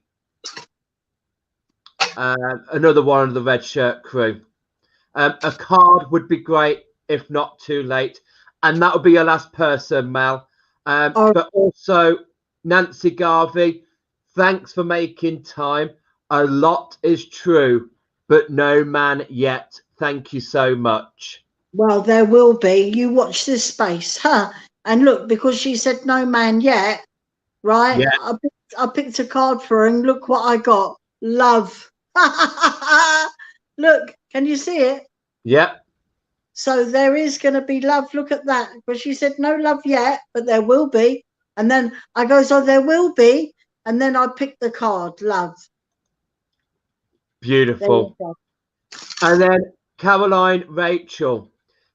Another one of the red shirt crew. A card would be great if not too late. And that would be your last person, Mel. But also, Nancy Garvey, thanks for making time. A lot is true, but no man yet. Thank you so much. Well, there will be. You watch this space, huh? And look, because she said no man yet, right? Yeah. I picked a card for her, and look what I got. Love. Look, can you see it? Yep. So there is going to be love. Look at that. But she said no love yet, but there will be. And then I goes, oh, there will be. And then I picked the card, love. Beautiful. And then Caroline Rachel.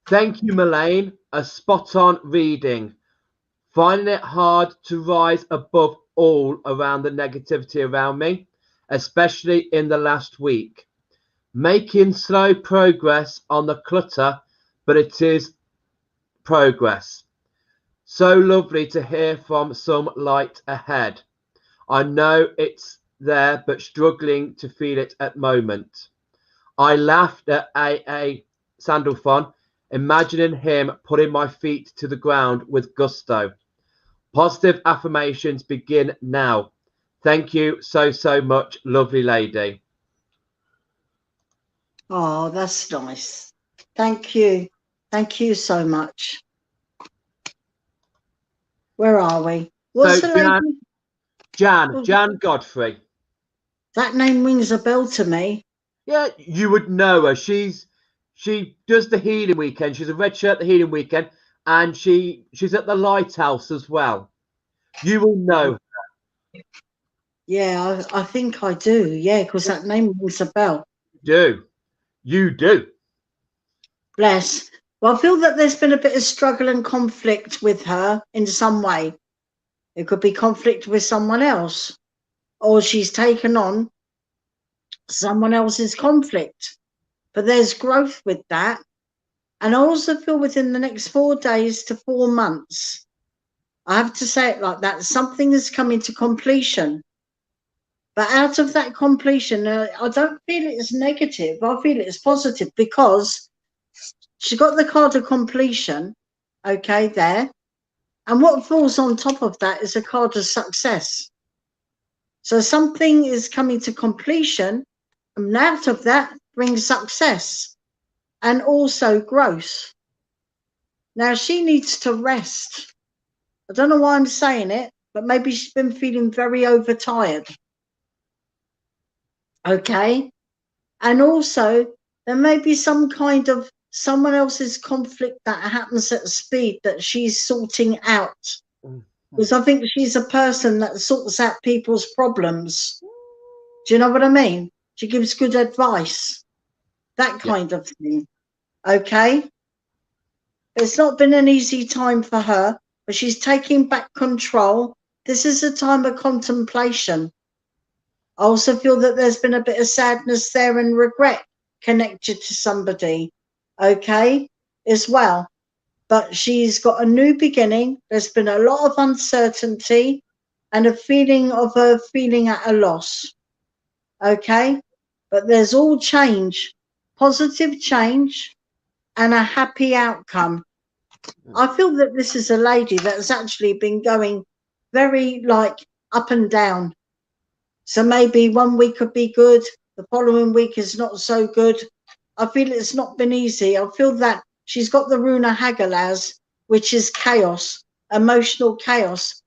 Thank you, Melayne. A spot-on reading. Finding it hard to rise above all around the negativity around me, especially in the last week. Making slow progress on the clutter, but it is progress. So lovely to hear from some light ahead. I know it's there, but struggling to feel it at moment. I laughed at AA Sandalphon, imagining him putting my feet to the ground with gusto. Positive affirmations begin now. Thank you so much, lovely lady. Oh, that's nice. Thank you. Thank you so much. Where are we? What's the lady? Jan Godfrey. That name rings a bell to me. Yeah, you would know her. She does the healing weekend. She's a red shirt the healing weekend, and she's at the lighthouse as well. You will know her. Yeah, I think I do. Yeah, because that name rings a bell. You do. Bless. Well, I feel that there's been a bit of struggle and conflict with her in some way. It could be conflict with someone else, or she's taken on someone else's conflict. But there's growth with that. And I also feel within the next 4 days to 4 months, I have to say it like that, something is coming to completion. But out of that completion, I don't feel it's negative. I feel it's positive because she got the card of completion, okay, there. And what falls on top of that is a card of success. So something is coming to completion, and out of that brings success and also growth. Now she needs to rest. I don't know why I'm saying it, but maybe she's been feeling very overtired. Okay. And also, there may be some kind of someone else's conflict that happens at speed that she's sorting out. Because I think she's a person that sorts out people's problems. Do you know what I mean? She gives good advice, that kind of thing. Okay? It's not been an easy time for her, but she's taking back control. This is a time of contemplation. I also feel that there's been a bit of sadness there and regret connected to somebody, okay, as well. But she's got a new beginning. There's been a lot of uncertainty and a feeling of her feeling at a loss, okay? But there's all change, positive change and a happy outcome. I feel that this is a lady that's actually been going very like up and down. So maybe one week could be good, the following week is not so good. I feel it's not been easy. I feel that she's got the Runa Hagalaz, which is chaos, emotional chaos.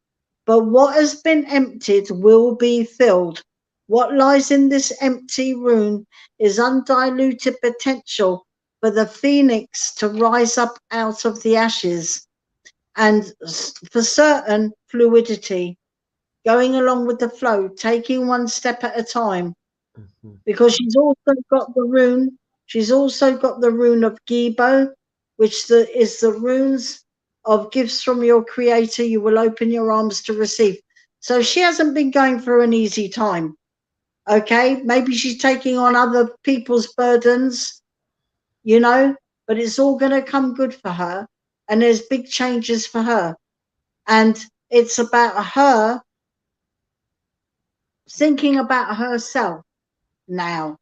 But what has been emptied will be filled. What lies in this empty rune is undiluted potential for the phoenix to rise up out of the ashes, and for certain fluidity, going along with the flow, taking one step at a time. Because she's also got the rune. She's also got the rune of Gibo, which is the runes of gifts from your creator. You will open your arms to receive. So she hasn't been going through an easy time. Okay, maybe she's taking on other people's burdens, you know, but it's all going to come good for her. And there's big changes for her. And it's about her thinking about herself now.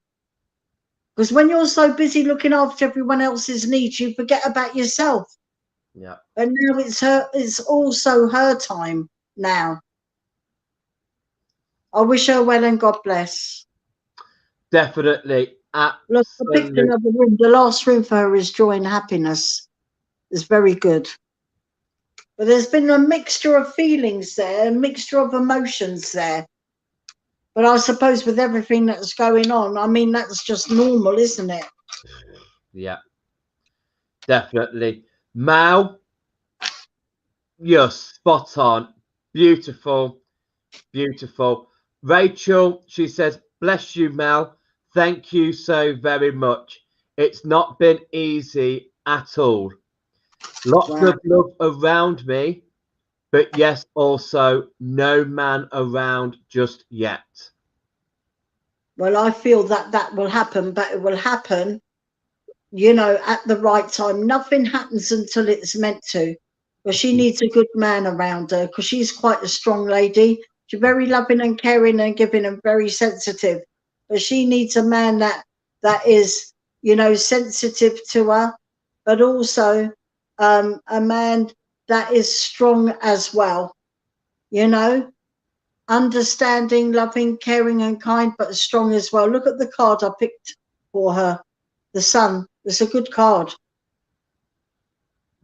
Because when you're so busy looking after everyone else's needs, you forget about yourself. Yeah. And now it's also her time now. I wish her well and God bless. Definitely. Look, I picked another room. The last room for her is joy and happiness. It's very good. But there's been a mixture of feelings there, a mixture of emotions there. But I suppose with everything that's going on, I mean, that's just normal, isn't it? Yeah, definitely. Mal, you're spot on. Beautiful, beautiful. Rachel, she says, bless you, Mel. Thank you so very much. It's not been easy at all. Lots of love around me, but yes, also no man around just yet. Well, I feel that that will happen, but it will happen, you know, at the right time. Nothing happens until it's meant to. But she needs a good man around her because she's quite a strong lady. She's very loving and caring and giving and very sensitive. But she needs a man that is, you know, sensitive to her, but also a man that is strong as well, you know, understanding, loving, caring and kind, but strong as well. Look at the card I picked for her, the Sun. It's a good card.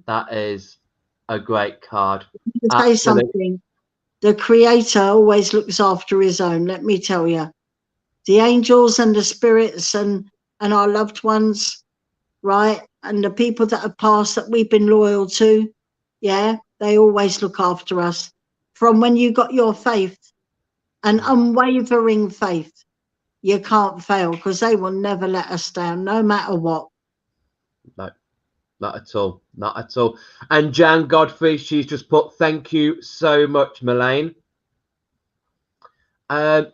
That is a great card. To say something, the creator always looks after his own, let me tell you. The angels and the spirits and our loved ones, right, and the people that have passed that we've been loyal to, yeah, they always look after us. From when you got your faith, an unwavering faith, you can't fail because they will never let us down, no matter what. No, not at all. Not at all. And Jan Godfrey, she's just put, thank you so much, Melayne.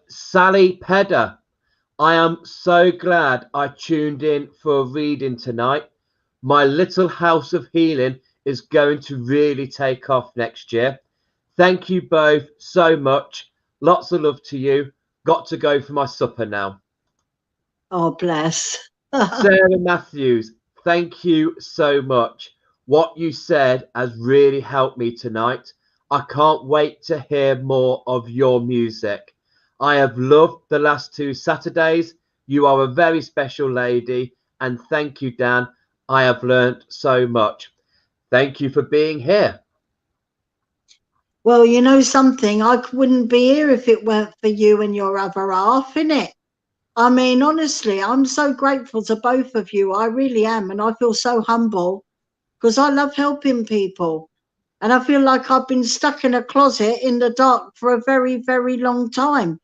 Sally Pedder, I am so glad I tuned in for a reading tonight. My little house of healing is going to really take off next year. Thank you both so much. Lots of love to you. Got to go for my supper now. Oh, bless. Sarah Matthews, thank you so much. What you said has really helped me tonight. I can't wait to hear more of your music. I have loved the last 2 Saturdays. You are a very special lady. And thank you, Dan. I have learned so much. Thank you for being here. Well, you know something, I wouldn't be here if it weren't for you and your other half, innit? I mean, honestly, I'm so grateful to both of you. I really am. And I feel so humble because I love helping people. And I feel like I've been stuck in a closet in the dark for a very, very long time.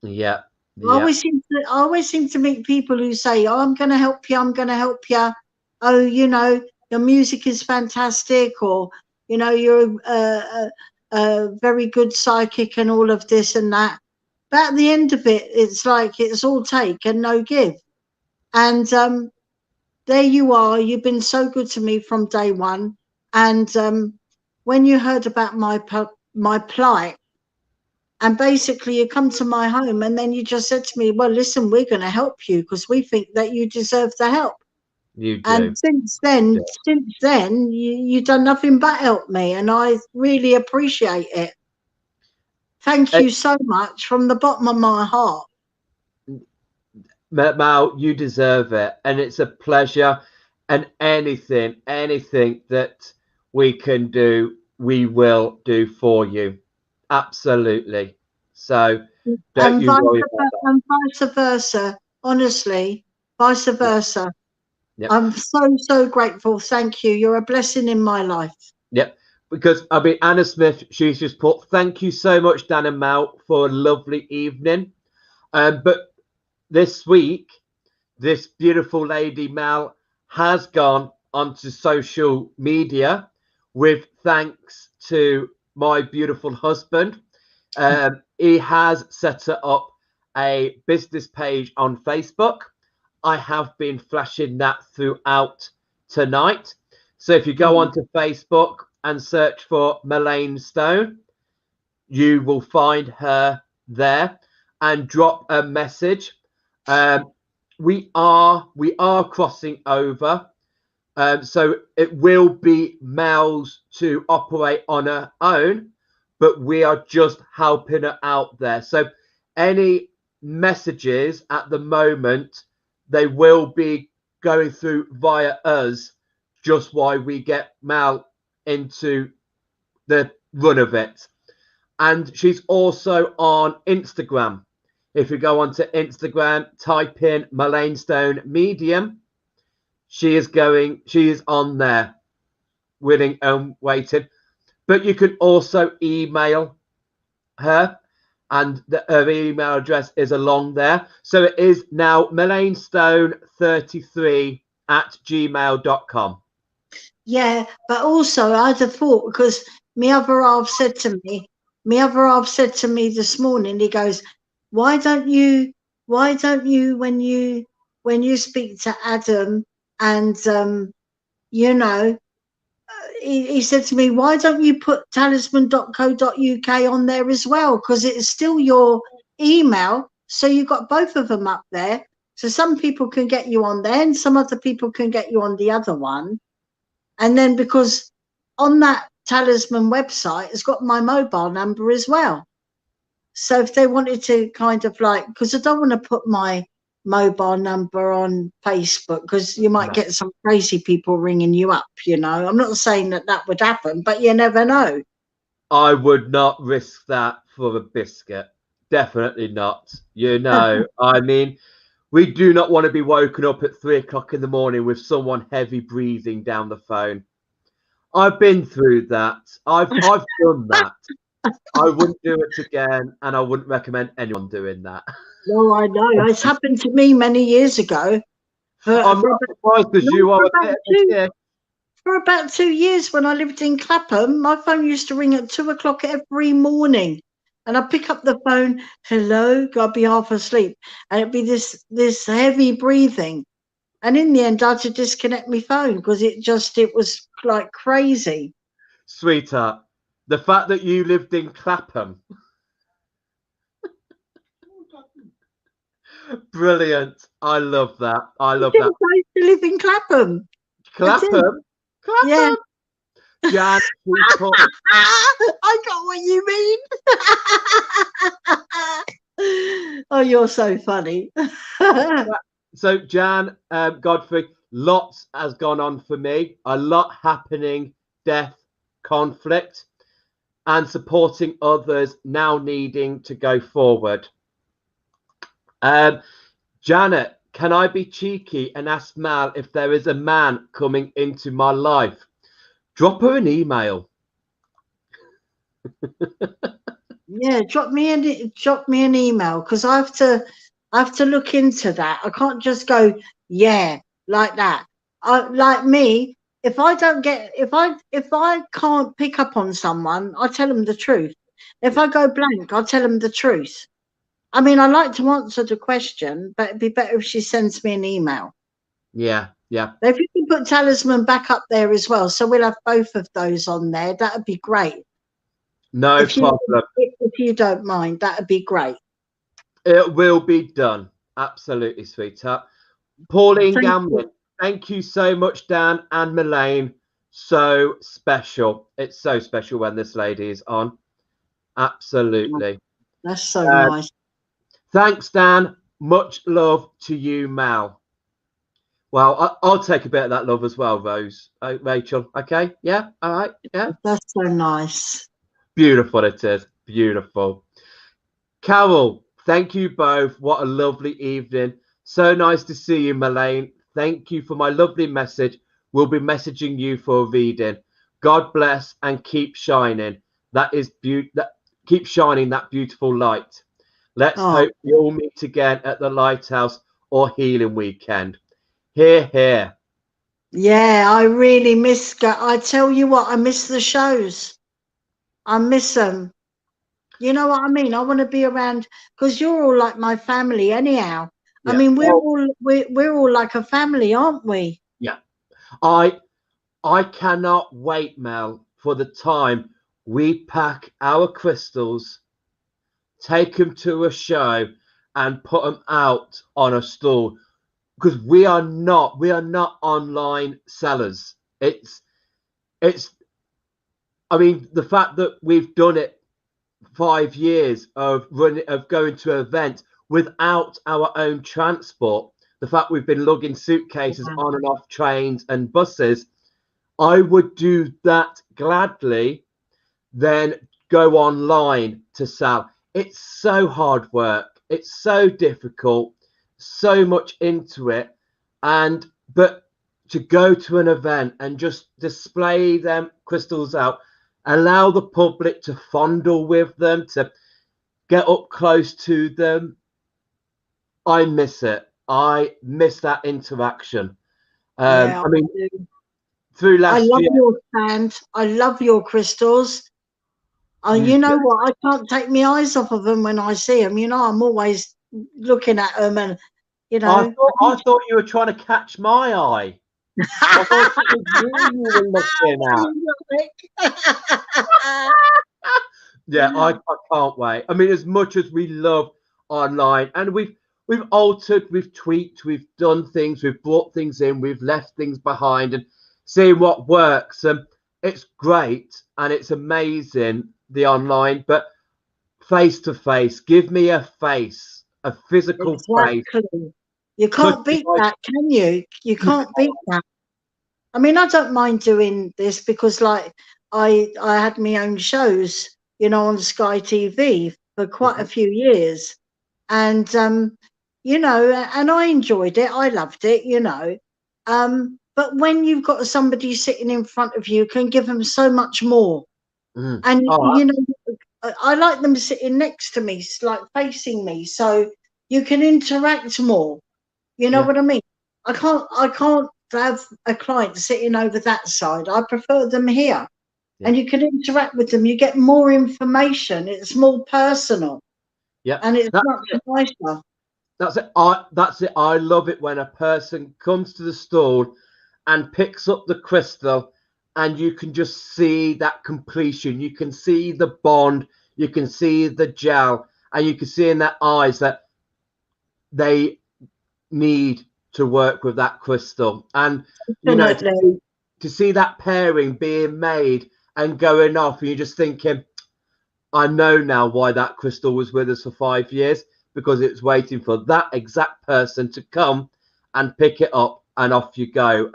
Yeah. I always seem to meet people who say, "Oh, I'm going to help you. I'm going to help you. Oh, your music is fantastic," or you're a very good psychic and all of this and that. But at the end of it, it's like it's all take and no give. And there you are. You've been so good to me from day one. And when you heard about my plight, and basically you come to my home and then you just said to me, well, listen, we're going to help you because we think that you deserve the help. You do. And since then, you've done nothing but help me, and I really appreciate it. Thank you so much from the bottom of my heart. Mal, you deserve it, and it's a pleasure. And anything that we can do, we will do for you. Absolutely. So don't you worry about that. And vice versa. Honestly, vice versa. Yep. I'm so grateful. Thank you. You're a blessing in my life. Yep. Because I mean, Anna Smith, she's just put, thank you so much, Dan and Mal, for a lovely evening. But this week, this beautiful lady, Mal, has gone onto social media with thanks to my beautiful husband. He has set up a business page on Facebook. I have been flashing that throughout tonight. So if you go onto Facebook and search for Melayne Stone, you will find her there, and drop a message. We are crossing over, so it will be Mel's to operate on her own, but we are just helping her out there. So any messages at the moment, they will be going through via us, just while we get Mel into the run of it. And she's also on Instagram. If you go onto Instagram, type in Melayne Stone Medium, she is on there, willing and waiting. But you can also email her, and her email address is along there. So it is now melaynestone33@gmail.com. Yeah, but also I'd have thought, because my other half said to me this morning, he goes, why don't you when you speak to Adam and he said to me, why don't you put talisman.co.uk on there as well, because it's still your email, so you've got both of them up there, so some people can get you on there and some other people can get you on the other one. And then because on that Talisman website, it's got my mobile number as well. So if they wanted to kind of like, because I don't want to put my mobile number on Facebook, because you might get some crazy people ringing you up, I'm not saying that would happen, but you never know. I would not risk that for a biscuit. Definitely not. I mean, we do not want to be woken up at 3 o'clock in the morning with someone heavy breathing down the phone. I've been through that. I've done that. I wouldn't do it again, and I wouldn't recommend anyone doing that. No, I know. It's happened to me many years ago. I'm not surprised, because you are a bit of a kid. For about 2 years when I lived in Clapham, my phone used to ring at 2 o'clock every morning. And I'd pick up the phone, hello, I'd be half asleep. And it'd be this heavy breathing. And in the end, I had to disconnect my phone because it was like crazy. Sweetheart, the fact that you lived in Clapham. Brilliant. I love that. I love that. I used to live in Clapham. Clapham? Yeah. Jan, I got what you mean. Oh, you're so funny. So, Jan, Godfrey, lots has gone on for me. A lot happening, death, conflict, and supporting others now needing to go forward. Janet, can I be cheeky and ask Mal if there is a man coming into my life? Drop her an email. Yeah, drop me an email, because I have to look into that. I can't just go, yeah, like that. Like me, if I can't pick up on someone, I tell them the truth. If I go blank, I'll tell them the truth. I mean, I like to answer the question, but it'd be better if she sends me an email. Yeah, yeah. If you can put Talisman back up there as well, so we'll have both of those on there, that would be great. No problem. If you don't mind, that would be great. It will be done. Absolutely, sweetheart. Pauline Gamlin, thank you so much, Dan and Melayne. So special. It's so special when this lady is on. Absolutely. That's so nice. Thanks, Dan. Much love to you, Mal. Well, I'll take a bit of that love as well, Rachel. Okay? Yeah? All right? Yeah? That's so nice. Beautiful it is. Beautiful. Carol, thank you both. What a lovely evening. So nice to see you, Melayne. Thank you for my lovely message. We'll be messaging you for a reading. God bless and keep shining. Keep shining that beautiful light. Let's hope we all meet again at the Lighthouse or Healing Weekend. Hear, hear. Yeah, I really miss. I tell you what, I miss the shows. I miss them. You know what I mean? I want to be around, because you're all like my family anyhow. Yeah. I mean, we're all like a family, aren't we? Yeah. I cannot wait, Mel, for the time we pack our crystals, take them to a show, and put them out on a stall. Because we are not online sellers. It's I mean, the fact that we've done it 5 years of going to an event without our own transport, the fact we've been lugging suitcases on and off trains and buses, I would do that gladly than go online to sell. It's so hard work. It's so difficult, so much into it. But to go to an event and just display them crystals out, allow the public to fondle with them, to get up close to them, I miss it. I miss that interaction. Yeah, I mean, through last year, I love your stand. I love your crystals. You know what? I can't take my eyes off of them when I see them. You know, I'm always looking at them, and you know. I thought you were trying to catch my eye. I thought it was you were looking at. Yeah, I can't wait. I mean, as much as we love online, and we've altered, we've tweaked, we've done things, we've brought things in, we've left things behind, and seeing what works. It's great and it's amazing, the online, but face to face, give me a face, a physical face. You can't beat that, can you? You can't beat that. I mean, I don't mind doing this because, like, I had my own shows, you know, on Sky TV for quite a few years, and you know, and I enjoyed it. I loved it, you know. But when you've got somebody sitting in front of you, can give them so much more. And you know, I like them sitting next to me, like facing me, so you can interact more. You know what I mean? I can't have a client sitting over that side. I prefer them here. And you can interact with them. You get more information. It's more personal. Yeah. And it's much nicer. That's it. That's it. I love it when a person comes to the stall and picks up the crystal, and you can just see that completion. You can see the bond. You can see the gel, and you can see in their eyes that they need to work with that crystal. And you know, to see that pairing being made and going off, and you're just thinking, I know now why that crystal was with us for 5 years, because it's waiting for that exact person to come and pick it up, and off you go.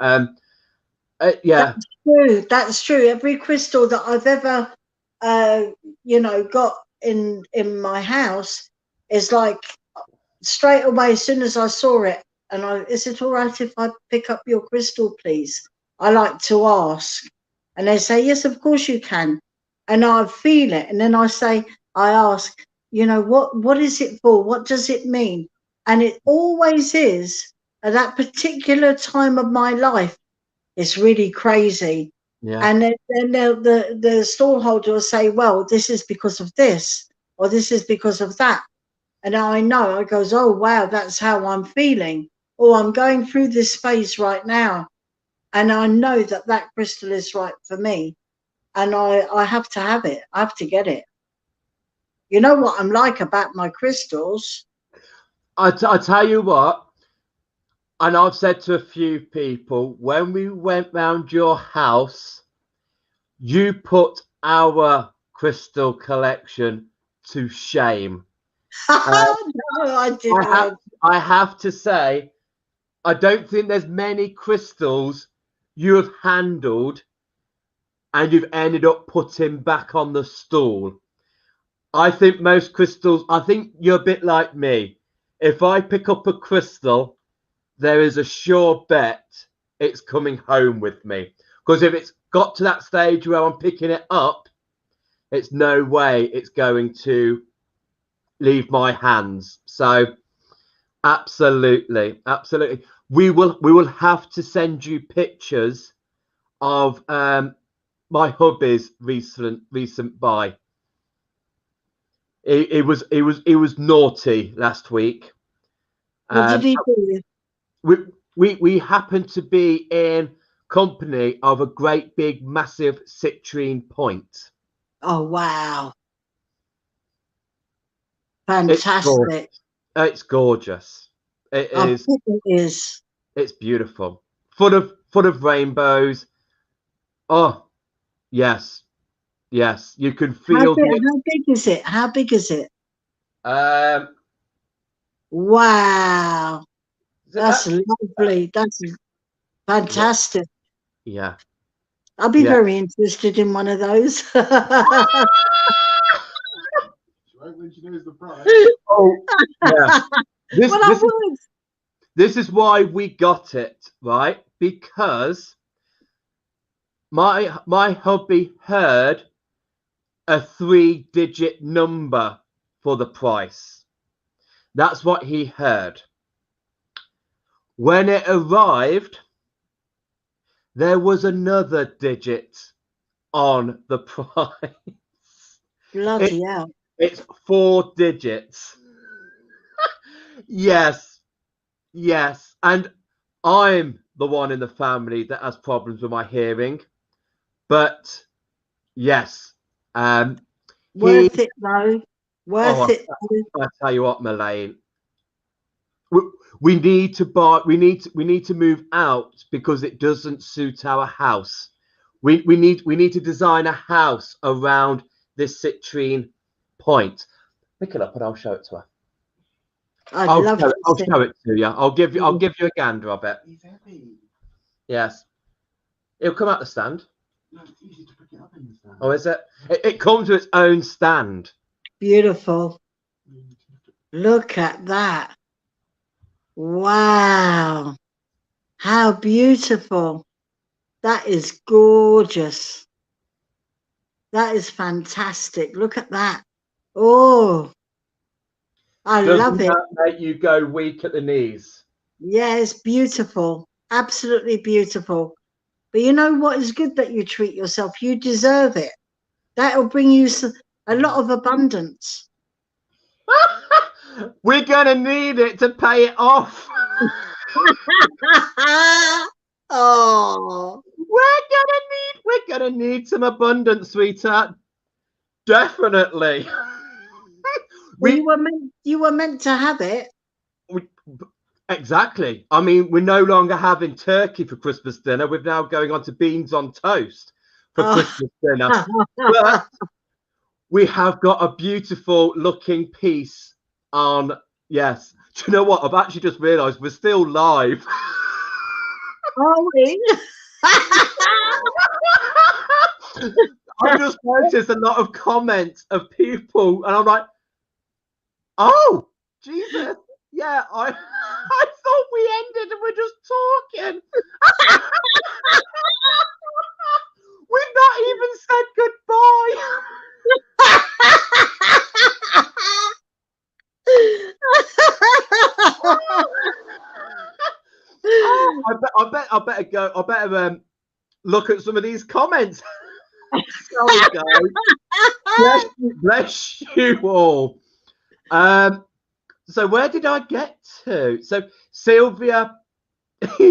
Yeah, that's true. Every crystal that I've ever you know, got in my house is like, straight away, as soon as I saw it, and is it all right if I pick up your crystal, please? I like to ask. And they say, yes, of course you can. And I feel it. And then I ask, you know, what is it for? What does it mean? And it always is, at that particular time of my life, it's really crazy. Yeah. And then the stallholder will say, well, this is because of this, or this is because of that. And I know, I goes, oh, wow, that's how I'm feeling. Or I'm going through this phase right now. And I know that that crystal is right for me. And I have to have it. I have to get it. You know what I'm like about my crystals? I tell you what, and I've said to a few people, when we went round your house, you put our crystal collection to shame. No, I didn't. I have to say, I don't think there's many crystals you have handled and you've ended up putting back on the stool. I think most crystals, I think you're a bit like me. If I pick up a crystal, there is a sure bet it's coming home with me. Because if it's got to that stage where I'm picking it up, it's no way it's going to leave my hands. So absolutely, absolutely. We will have to send you pictures of my hubby's recent buy. It was naughty last week. What did he do? We happened to be in company of a great big massive citrine point. Oh, wow. Fantastic. It's gorgeous. It is. It is. It's beautiful. Full of rainbows. Oh, yes. Yes, you can feel. How big is it? How big is it? Wow. That's lovely. That's fantastic. Yeah. I'll be very interested in one of those. Right when she knows the price. Oh, yeah. Well, This is why we got it, right? Because my hubby heard a 3-digit number for the price. That's what he heard. When it arrived, there was another digit on the price. Bloody hell. It's 4 digits. Yes. Yes. And I'm the one in the family that has problems with my hearing. But yes. Worth it though. Worth it. I tell you what, Melayne. We need to buy. We need to move out because it doesn't suit our house. We need to design a house around this citrine point. Pick it up and I'll show it to her. I'll show it to you. I'll give you a gander of it. He's heavy. Yes. It'll come out the stand. No, it's easy to pick it up in the stand. Oh, is it? It comes with its own stand. Beautiful. Look at that. Wow. How beautiful. That is gorgeous. That is fantastic. Look at that. Oh, I love it. Doesn't that make you go weak at the knees? Yeah, it's beautiful. Absolutely beautiful. But you know what is good that you treat yourself? You deserve it. That'll bring you a lot of abundance. We're going to need it to pay it off. Oh. We're gonna need some abundance, sweetheart. Definitely. You were meant to have it. Exactly. I mean, we're no longer having turkey for Christmas dinner. We're now going on to beans on toast for Christmas dinner. But we have got a beautiful looking piece on. Yes. Do you know what? I've actually just realised we're still live. Are we? I just noticed a lot of comments of people, and I'm like, oh, Jesus. Yeah, I I thought we ended and we're just talking. We've not even said goodbye. Oh, I better go. I better look at some of these comments. Sorry, guys. Bless you all. So where did I get to? So Sylvia,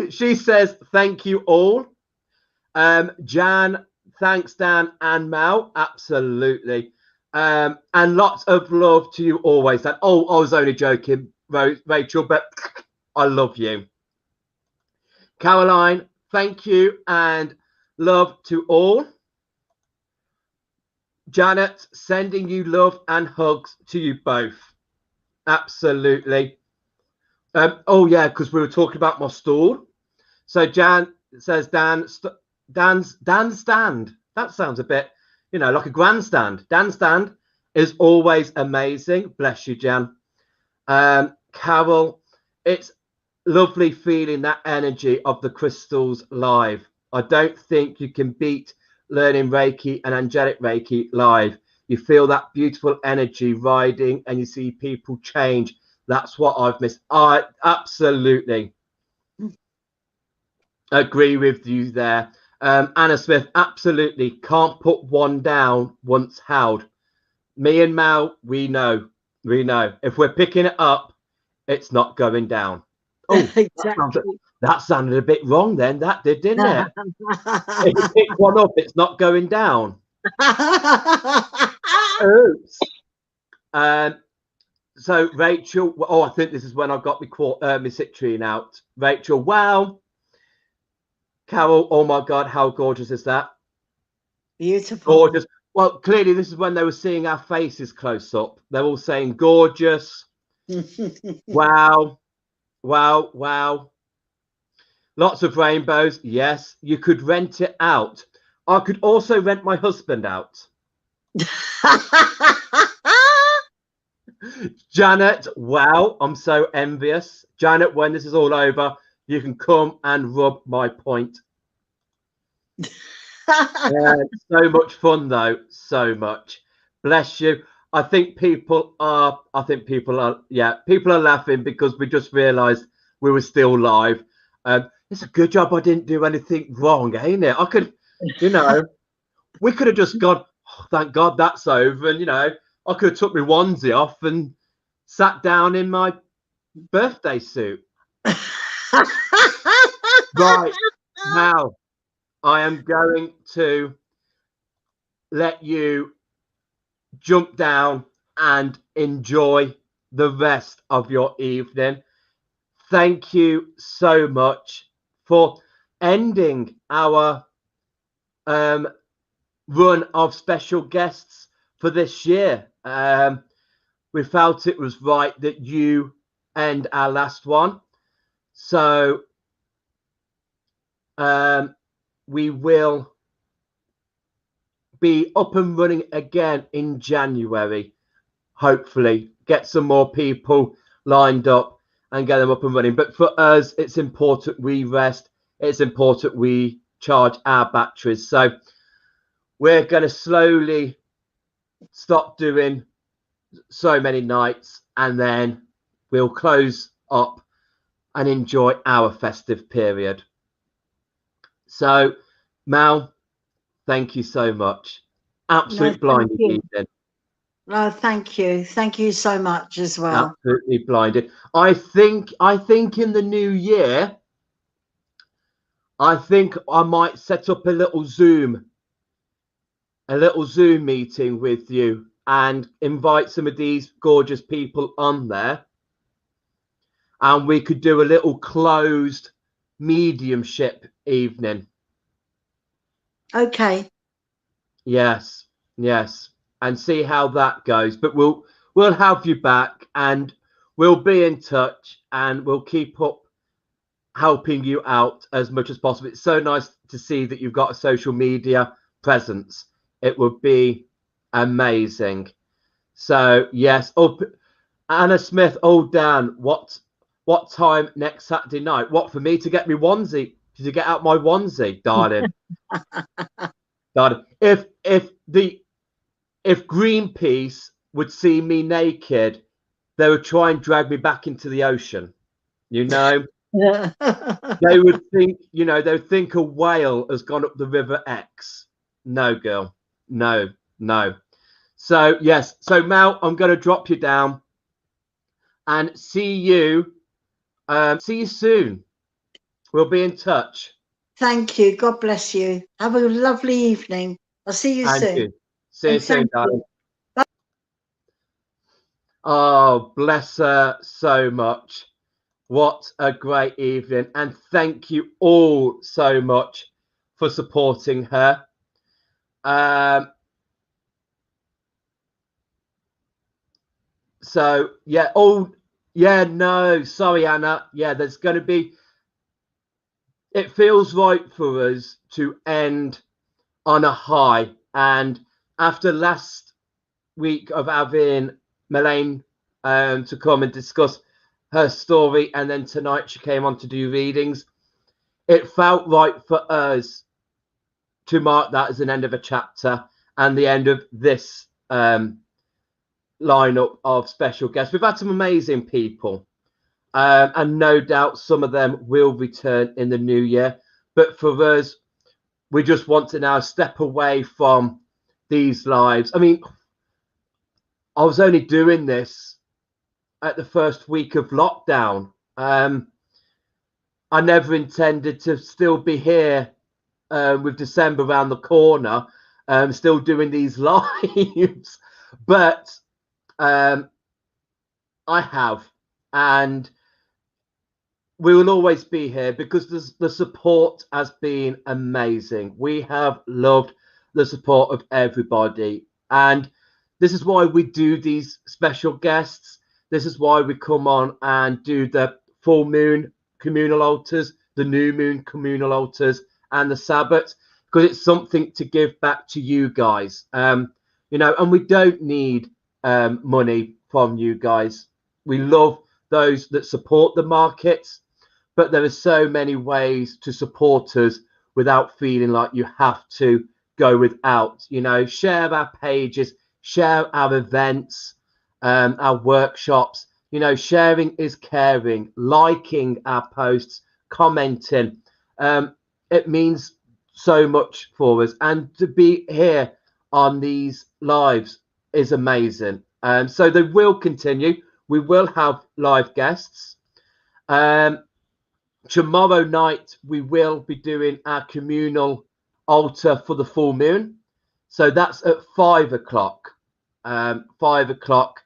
she says thank you all. Jan, thanks Dan and Mal, absolutely. And lots of love to you always. And oh, I was only joking, Rachel, but I love you. Caroline, thank you and love to all. Janet, sending you love and hugs to you both. Absolutely. Oh yeah, because we were talking about my stall. So Jan says Dan's stand. That sounds a bit, like a grandstand. Dan's stand is always amazing. Bless you, Jan. Carol, it's lovely feeling that energy of the crystals live. I don't think you can beat learning Reiki and angelic Reiki live. You feel that beautiful energy riding and you see people change. That's what I've missed. I absolutely agree with you there. Anna Smith, absolutely can't put one down once held. Me and Mal, we know. If we're picking it up, it's not going down. Oh, exactly. That sounded a bit wrong then. That did, didn't it? If you pick one up, it's not going down. Oops. So Rachel, I think this is when I got my citrine out. Rachel, wow. Carol, oh my God, how gorgeous is that? Beautiful. Gorgeous. Well, clearly this is when they were seeing our faces close up. They're all saying gorgeous. Wow. Lots of rainbows. Yes, you could rent it out. I could also rent my husband out. Janet, wow, I'm so envious. Janet, when this is all over, you can come and rub my point. So much fun though, so much. Bless you. I think people are laughing because we just realized we were still live. It's a good job I didn't do anything wrong, ain't it? I could, we could have just gone, oh, thank God that's over. And, I could have took my onesie off and sat down in my birthday suit. Right, now I am going to let you jump down and enjoy the rest of your evening. Thank you so much for ending our run of special guests for this year. We felt it was right that you end our last one. So we will be up and running again in January. Hopefully get some more people lined up and get them up and running. But for us, it's important we rest. It's important we charge our batteries. So we're going to slowly stop doing so many nights and then we'll close up and enjoy our festive period. So Mal, thank you so much. Absolute blinding evening. No, thank you. Thank you so much as well. Absolutely blinded. I think in the new year, I think I might set up a little Zoom meeting with you and invite some of these gorgeous people on there. And we could do a little closed mediumship evening. Okay. Yes. And see how that goes. But we'll have you back and we'll be in touch and we'll keep up helping you out as much as possible. It's so nice to see that you've got a social media presence. It would be amazing. So yes, Anna Smith, oh Dan, what time next Saturday night? What, for me to get me onesie? To get out my onesie, darling. Darling. If Greenpeace would see me naked, they would try and drag me back into the ocean. You know, they would think, you know, they would think a whale has gone up the River X. No, girl, no. So yes, so Mel, I'm going to drop you down and see you soon. We'll be in touch. Thank you. God bless you. Have a lovely evening. I'll see you And soon. you. See you And soon, thank darling. Oh, bless her so much. What a great evening. And thank you all so much for supporting her. So, yeah. Oh, yeah, no. Sorry, Anna. Yeah, there's going to be... It feels right for us to end on a high. And after last week of having Melayne to come and discuss her story, and then tonight she came on to do readings, it felt right for us to mark that as an end of a chapter and the end of this lineup of special guests. We've had some amazing people, and no doubt some of them will return in the new year. But for us, we just want to now step away from these lives. I mean, I was only doing this at the first week of lockdown. I never intended to still be here with December around the corner, still doing these lives. But I have, and we will always be here because the support has been amazing. We have loved the support of everybody, and this is why we do these special guests. This is why we come on and do the full moon communal altars, the new moon communal altars, and the Sabbath, because it's something to give back to you guys. You know, and we don't need money from you guys. We love those that support the markets, but there are so many ways to support us without feeling like you have to go without. You know, share our pages, share our events, our workshops. You know, sharing is caring. Liking our posts, commenting, it means so much for us. And to be here on these lives is amazing. So they will continue. We will have live guests. Tomorrow night we will be doing our communal altar for the full moon. So that's at 5 o'clock. 5 o'clock.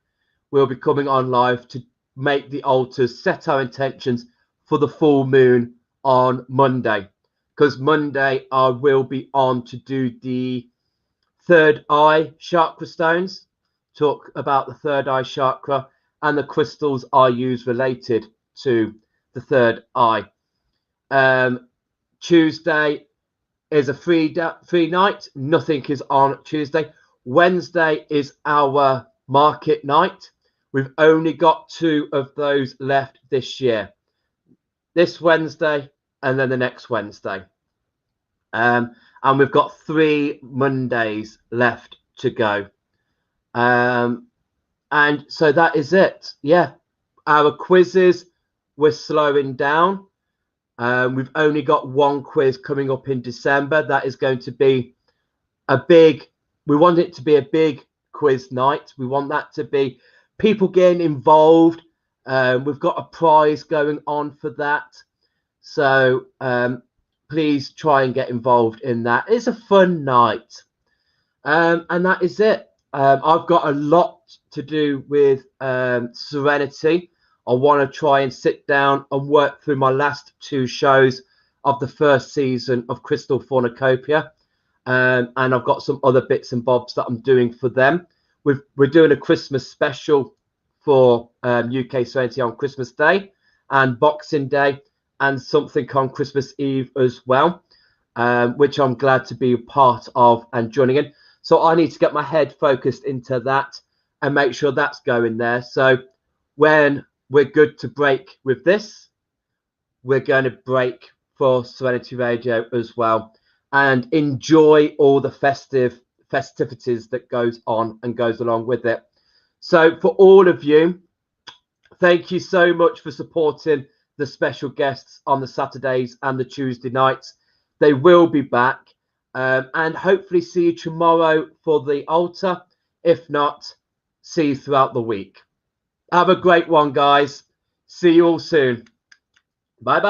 We'll be coming on live to make the altars, set our intentions for the full moon on Monday. Because Monday I will be on to do the third eye chakra stones, talk about the third eye chakra and the crystals I use related to the third eye. Tuesday is a free night. Nothing is on Tuesday. Wednesday is our market night. We've only got 2 of those left this year. This Wednesday and then the next Wednesday. And we've got 3 Mondays left to go. And so that is it. Yeah, our quizzes, we're slowing down. We've only got 1 quiz coming up in December. That is going to be a big, we want it to be a big quiz night. We want that to be people getting involved. We've got a prize going on for that. So please try and get involved in that. It's a fun night. And that is it. I've got a lot to do with Serenity. I want to try and sit down and work through my last 2 shows of the first season of Crystal Fornicopia. And I've got some other bits and bobs that I'm doing for them. We're doing a Christmas special for UK Serenity on Christmas Day and Boxing Day, and something on Christmas Eve as well, which I'm glad to be a part of and joining in. So I need to get my head focused into that and make sure that's going there. So when we're good to break with this, we're going to break for Serenity Radio as well, and enjoy all the festivities that goes on and goes along with it. So for all of you, thank you so much for supporting the special guests on the Saturdays and the Tuesday nights. They will be back, and hopefully see you tomorrow for the altar. If not, see you throughout the week. Have a great one, guys. See you all soon. Bye bye.